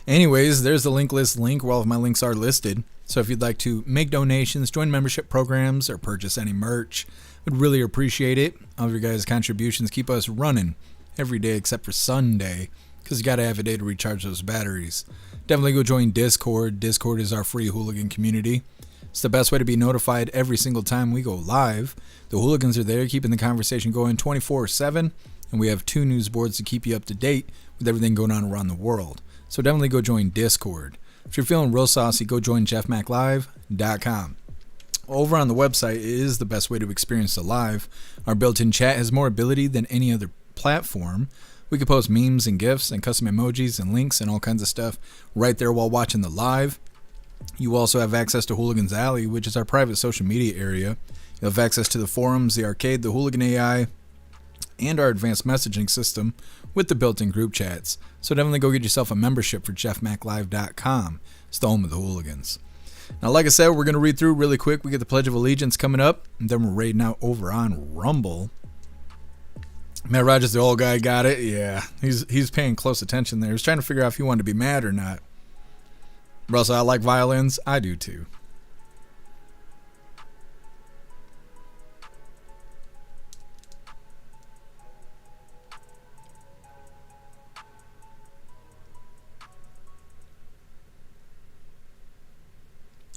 Anyways, there's the link list link where all of my links are listed. So if you'd like to make donations, join membership programs, or purchase any merch, would really appreciate it. All of your guys' contributions keep us running every day except for Sunday, because you got to have a day to recharge those batteries. Definitely go join Discord. Discord is our free hooligan community. It's the best way to be notified every single time we go live. The hooligans are there keeping the conversation going 24/7, and we have 2 news boards to keep you up to date with everything going on around the world. So definitely go join Discord. If you're feeling real saucy, go join jeffmaclive.com. Over on the website is the best way to experience the live. Our built-in chat has more ability than any other platform. We can post memes and GIFs and custom emojis and links and all kinds of stuff right there while watching the live. You also have access to Hooligans Alley, which is our private social media area. You'll have access to the forums, the arcade, the Hooligan AI, and our advanced messaging system with the built-in group chats. So definitely go get yourself a membership for jeffmaclive.com. It's the home of the hooligans. Now, like I said, we're going to read through really quick. We get the Pledge of Allegiance coming up, and then we're raiding out over on Rumble. Matt Rogers, the old guy, got it. Yeah, he's paying close attention there. He's trying to figure out if he wanted to be mad or not. Russell, I like violins. I do too.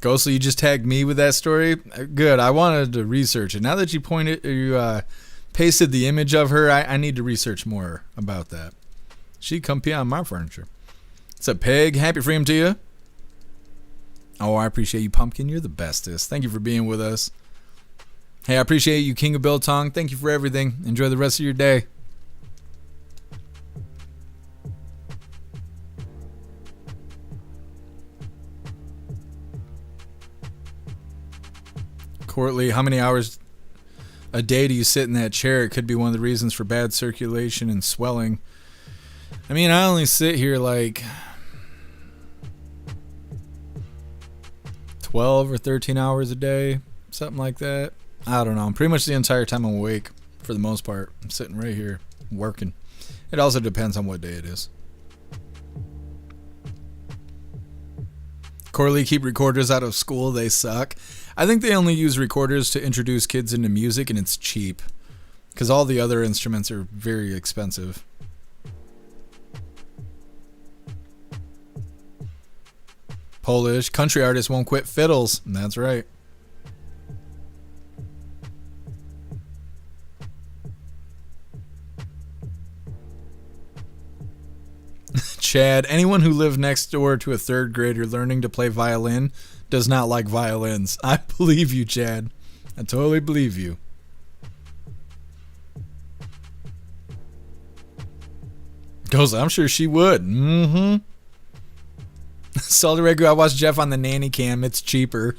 Ghostly, you just tagged me with that story. Good. I wanted to research it. Now that you pasted the image of her, I need to research more about that. She come pee on my furniture. What's up, Peg? Happy freedom to you. Oh, I appreciate you, Pumpkin. You're the bestest. Thank you for being with us. Hey, I appreciate you, King of Biltong. Thank you for everything. Enjoy the rest of your day. Courtly, how many hours a day do you sit in that chair? It could be one of the reasons for bad circulation and swelling. I mean, I only sit here like 12 or 13 hours a day, something like that. I don't know. Pretty much the entire time I'm awake, for the most part. I'm sitting right here working. It also depends on what day it is. Corley, keep recorders out of school. They suck. I think they only use recorders to introduce kids into music, and it's cheap because all the other instruments are very expensive. Polish country artists won't quit fiddles. That's right. Chad, anyone who lived next door to a third grader learning to play violin does not like violins. I believe you, Chad. I totally believe you. Goes, I'm sure she would. Mm-hmm. Salty Regu, I watched Jeff on the nanny cam. It's cheaper.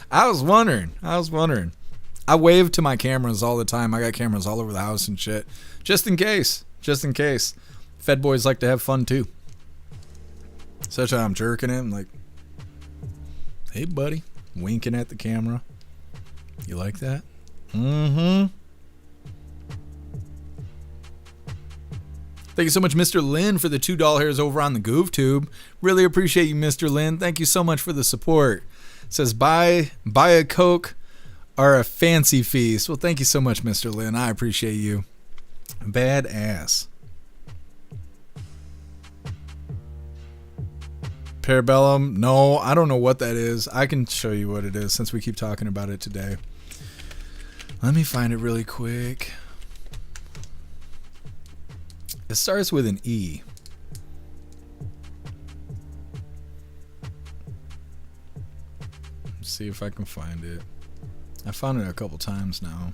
I was wondering. I wave to my cameras all the time. I got cameras all over the house and shit. Just in case. Fed boys like to have fun too. Such how I'm jerking it. I'm like, hey, buddy. Winking at the camera. You like that? Mm-hmm. Thank you so much, Mr. Lynn, for the $2 over on the GoofTube. Really appreciate you, Mr. Lynn. Thank you so much for the support. It says, buy a Coke or a fancy feast. Well, thank you so much, Mr. Lynn. I appreciate you. Badass. Parabellum? No, I don't know what that is. I can show you what it is since we keep talking about it today. Let me find it really quick. It starts with an E. Let's see if I can find it. I found it a couple times now.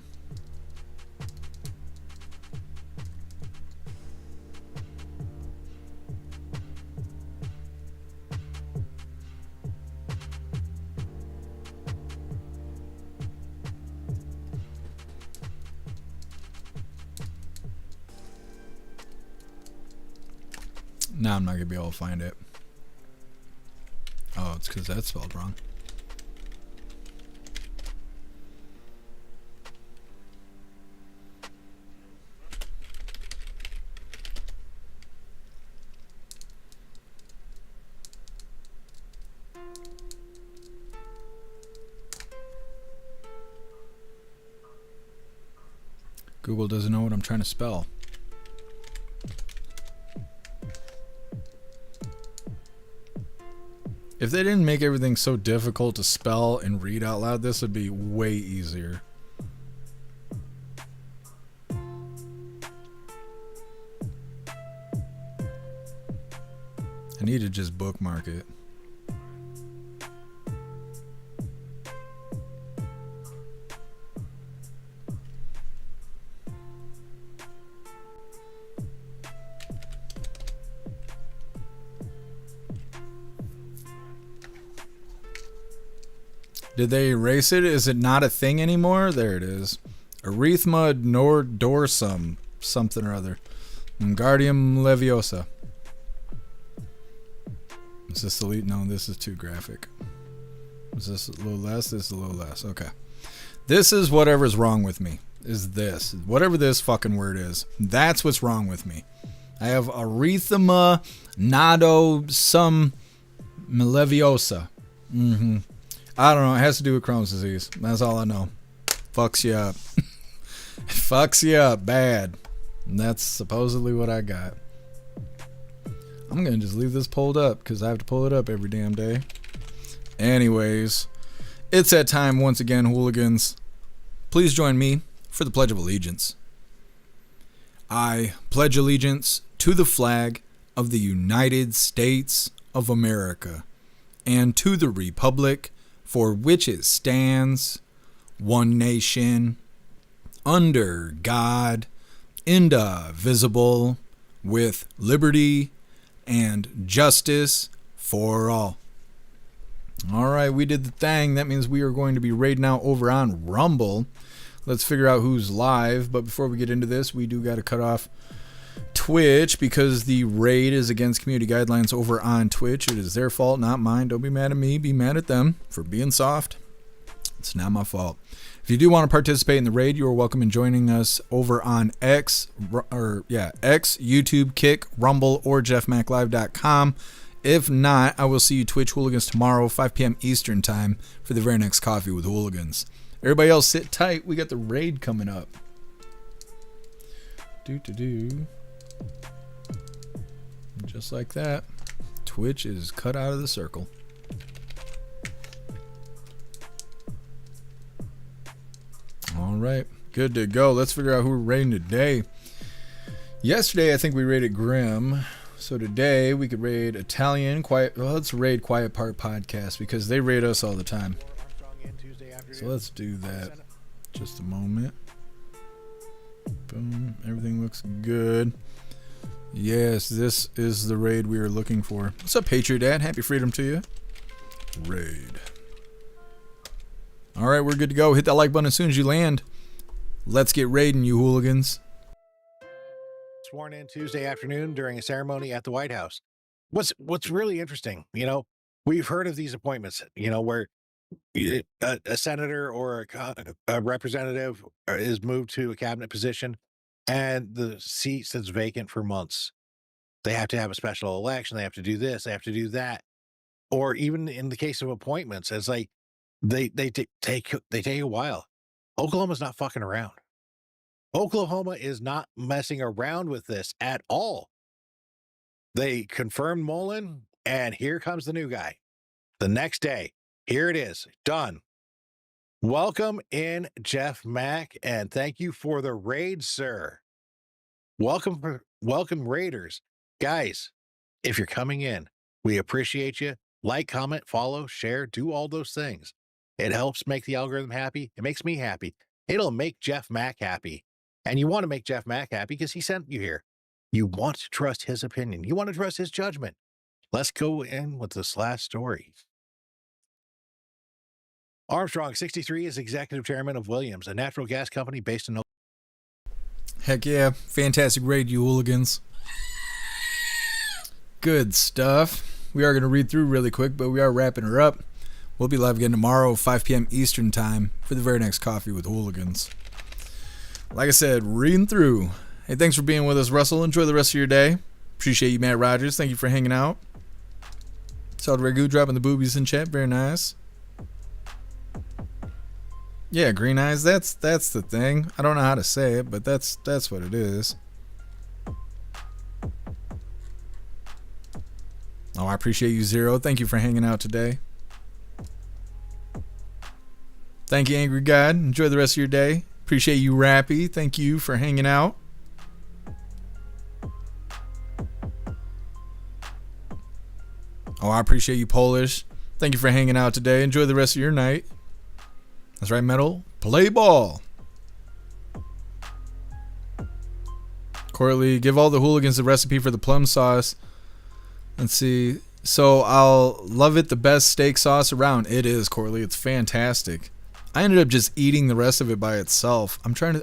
Now I'm not going to be able to find it. Oh, it's because that's spelled wrong. Google doesn't know what I'm trying to spell. If they didn't make everything so difficult to spell and read out loud, this would be way easier. I need to just bookmark it. Did they erase it? Is it not a thing anymore? There it is. Arrhythma dorsum, something or other. Wingardium Leviosa. Is this elite? No, this is too graphic. Is this a little less? This is a little less. Okay. This is whatever's wrong with me. Is this. Whatever this fucking word is. That's what's wrong with me. I have erythema nodo sum maleviosa. I don't know. It has to do with Crohn's disease. That's all I know. Fucks you up. Fucks you up bad. And that's supposedly what I got. I'm going to just leave this pulled up because I have to pull it up every damn day. Anyways, it's that time once again, hooligans. Please join me for the Pledge of Allegiance. I pledge allegiance to the flag of the United States of America and to the republic for which it stands, one nation, under God, indivisible, with liberty and justice for all. All right, we did the thing. That means we are going to be raiding out over on Rumble. Let's figure out who's live. But before we get into this, we do got to cut off Twitch because the raid is against community guidelines over on Twitch. It is their fault, not mine. Don't be mad at me. Be mad at them for being soft. It's not my fault. If you do want to participate in the raid, you are welcome in joining us over on X, YouTube, Kick, Rumble, or jeffmaclive.com. If not, I will see you Twitch Hooligans tomorrow, 5 p.m. Eastern time, for the very next Coffee with Hooligans. Everybody else sit tight. We got the raid coming up. Just like that. Twitch is cut out of the circle. All right, good to go. Let's figure out who we're raiding today. Yesterday, I think we raided Grim. So today, we could raid Italian. Let's raid Quiet Part Podcast because they raid us all the time. So let's do that. Just a moment. Boom. Everything looks good. Yes, this is the raid we are looking for. What's up, Patriot Dad? Happy freedom to you. Raid. All right, we're good to go. Hit that like button as soon as you land. Let's get raiding, you hooligans. Sworn in Tuesday afternoon during a ceremony at the White House. What's really interesting, we've heard of these appointments, where a senator or a representative is moved to a cabinet position and the seat sits vacant for months. They have to have a special election. They have to do this. They have to do that. Or even in the case of appointments, it's like they take a while. Oklahoma's not fucking around. Oklahoma is not messing around with this at all. They confirmed Mullin, and here comes the new guy. The next day, here it is, done. Welcome in, Jeff Mack, and thank you for the raid, sir. Welcome, raiders. Guys, if you're coming in, we appreciate you. Like, comment, follow, share, do all those things. It helps make the algorithm happy. It makes me happy. It'll make Jeff Mack happy. And you want to make Jeff Mack happy because he sent you here. You want to trust his opinion. You want to trust his judgment. Let's go in with this last story. Armstrong, 63, is executive chairman of Williams, a natural gas company based in Heck yeah. Fantastic raid, you hooligans. Good stuff. We are going to read through really quick, but we are wrapping her up. We'll be live again tomorrow, 5 p.m. Eastern time, for the very next Coffee with Hooligans. Like I said, reading through. Hey, thanks for being with us, Russell. Enjoy the rest of your day. Appreciate you, Matt Rogers. Thank you for hanging out. Salt Ragu dropping the boobies in chat. Very nice. Yeah, green eyes. That's the thing. I don't know how to say it, but that's what it is. Oh, I appreciate you, Zero. Thank you for hanging out today. Thank you, Angry God. Enjoy the rest of your day. Appreciate you, Rappy. Thank you for hanging out. Oh, I appreciate you, Polish. Thank you for hanging out today. Enjoy the rest of your night. That's right, Metal. Play ball. Courtly, give all the hooligans the recipe for the plum sauce. Let's see. So I'll love it, the best steak sauce around. It is, Courtly. It's fantastic. I ended up just eating the rest of it by itself.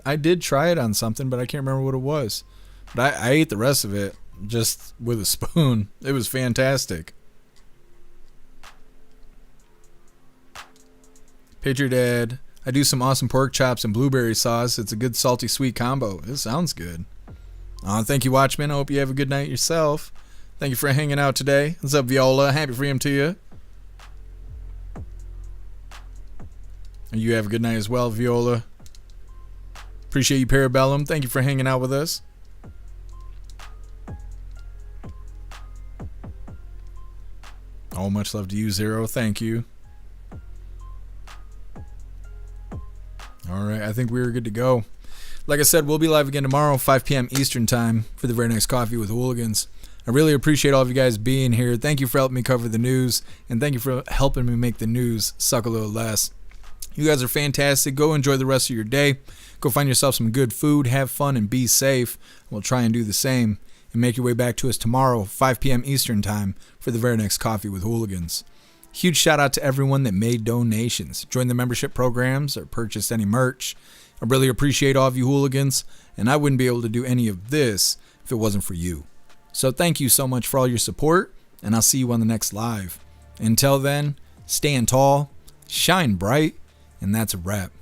I did try it on something, but I can't remember what it was. But I ate the rest of it just with a spoon. It was fantastic. Patriot Dad, I do some awesome pork chops and blueberry sauce. It's a good salty sweet combo. It sounds good. Thank you, Watchmen. I hope you have a good night yourself. Thank you for hanging out today. What's up, Viola? Happy freedom to you. And you have a good night as well, Viola. Appreciate you, Parabellum. Thank you for hanging out with us. Oh, much love to you, Zero. Thank you. All right, I think we're good to go. Like I said, we'll be live again tomorrow, 5 p.m. Eastern time for the very next Coffee with Hooligans. I really appreciate all of you guys being here. Thank you for helping me cover the news, and thank you for helping me make the news suck a little less. You guys are fantastic. Go enjoy the rest of your day. Go find yourself some good food, have fun, and be safe. We'll try and do the same. And make your way back to us tomorrow, 5 p.m. Eastern time, for the very next Coffee with Hooligans. Huge shout out to everyone that made donations, joined the membership programs, or purchased any merch. I really appreciate all of you hooligans, and I wouldn't be able to do any of this if it wasn't for you. So thank you so much for all your support, and I'll see you on the next live. Until then, stand tall, shine bright, and that's a wrap.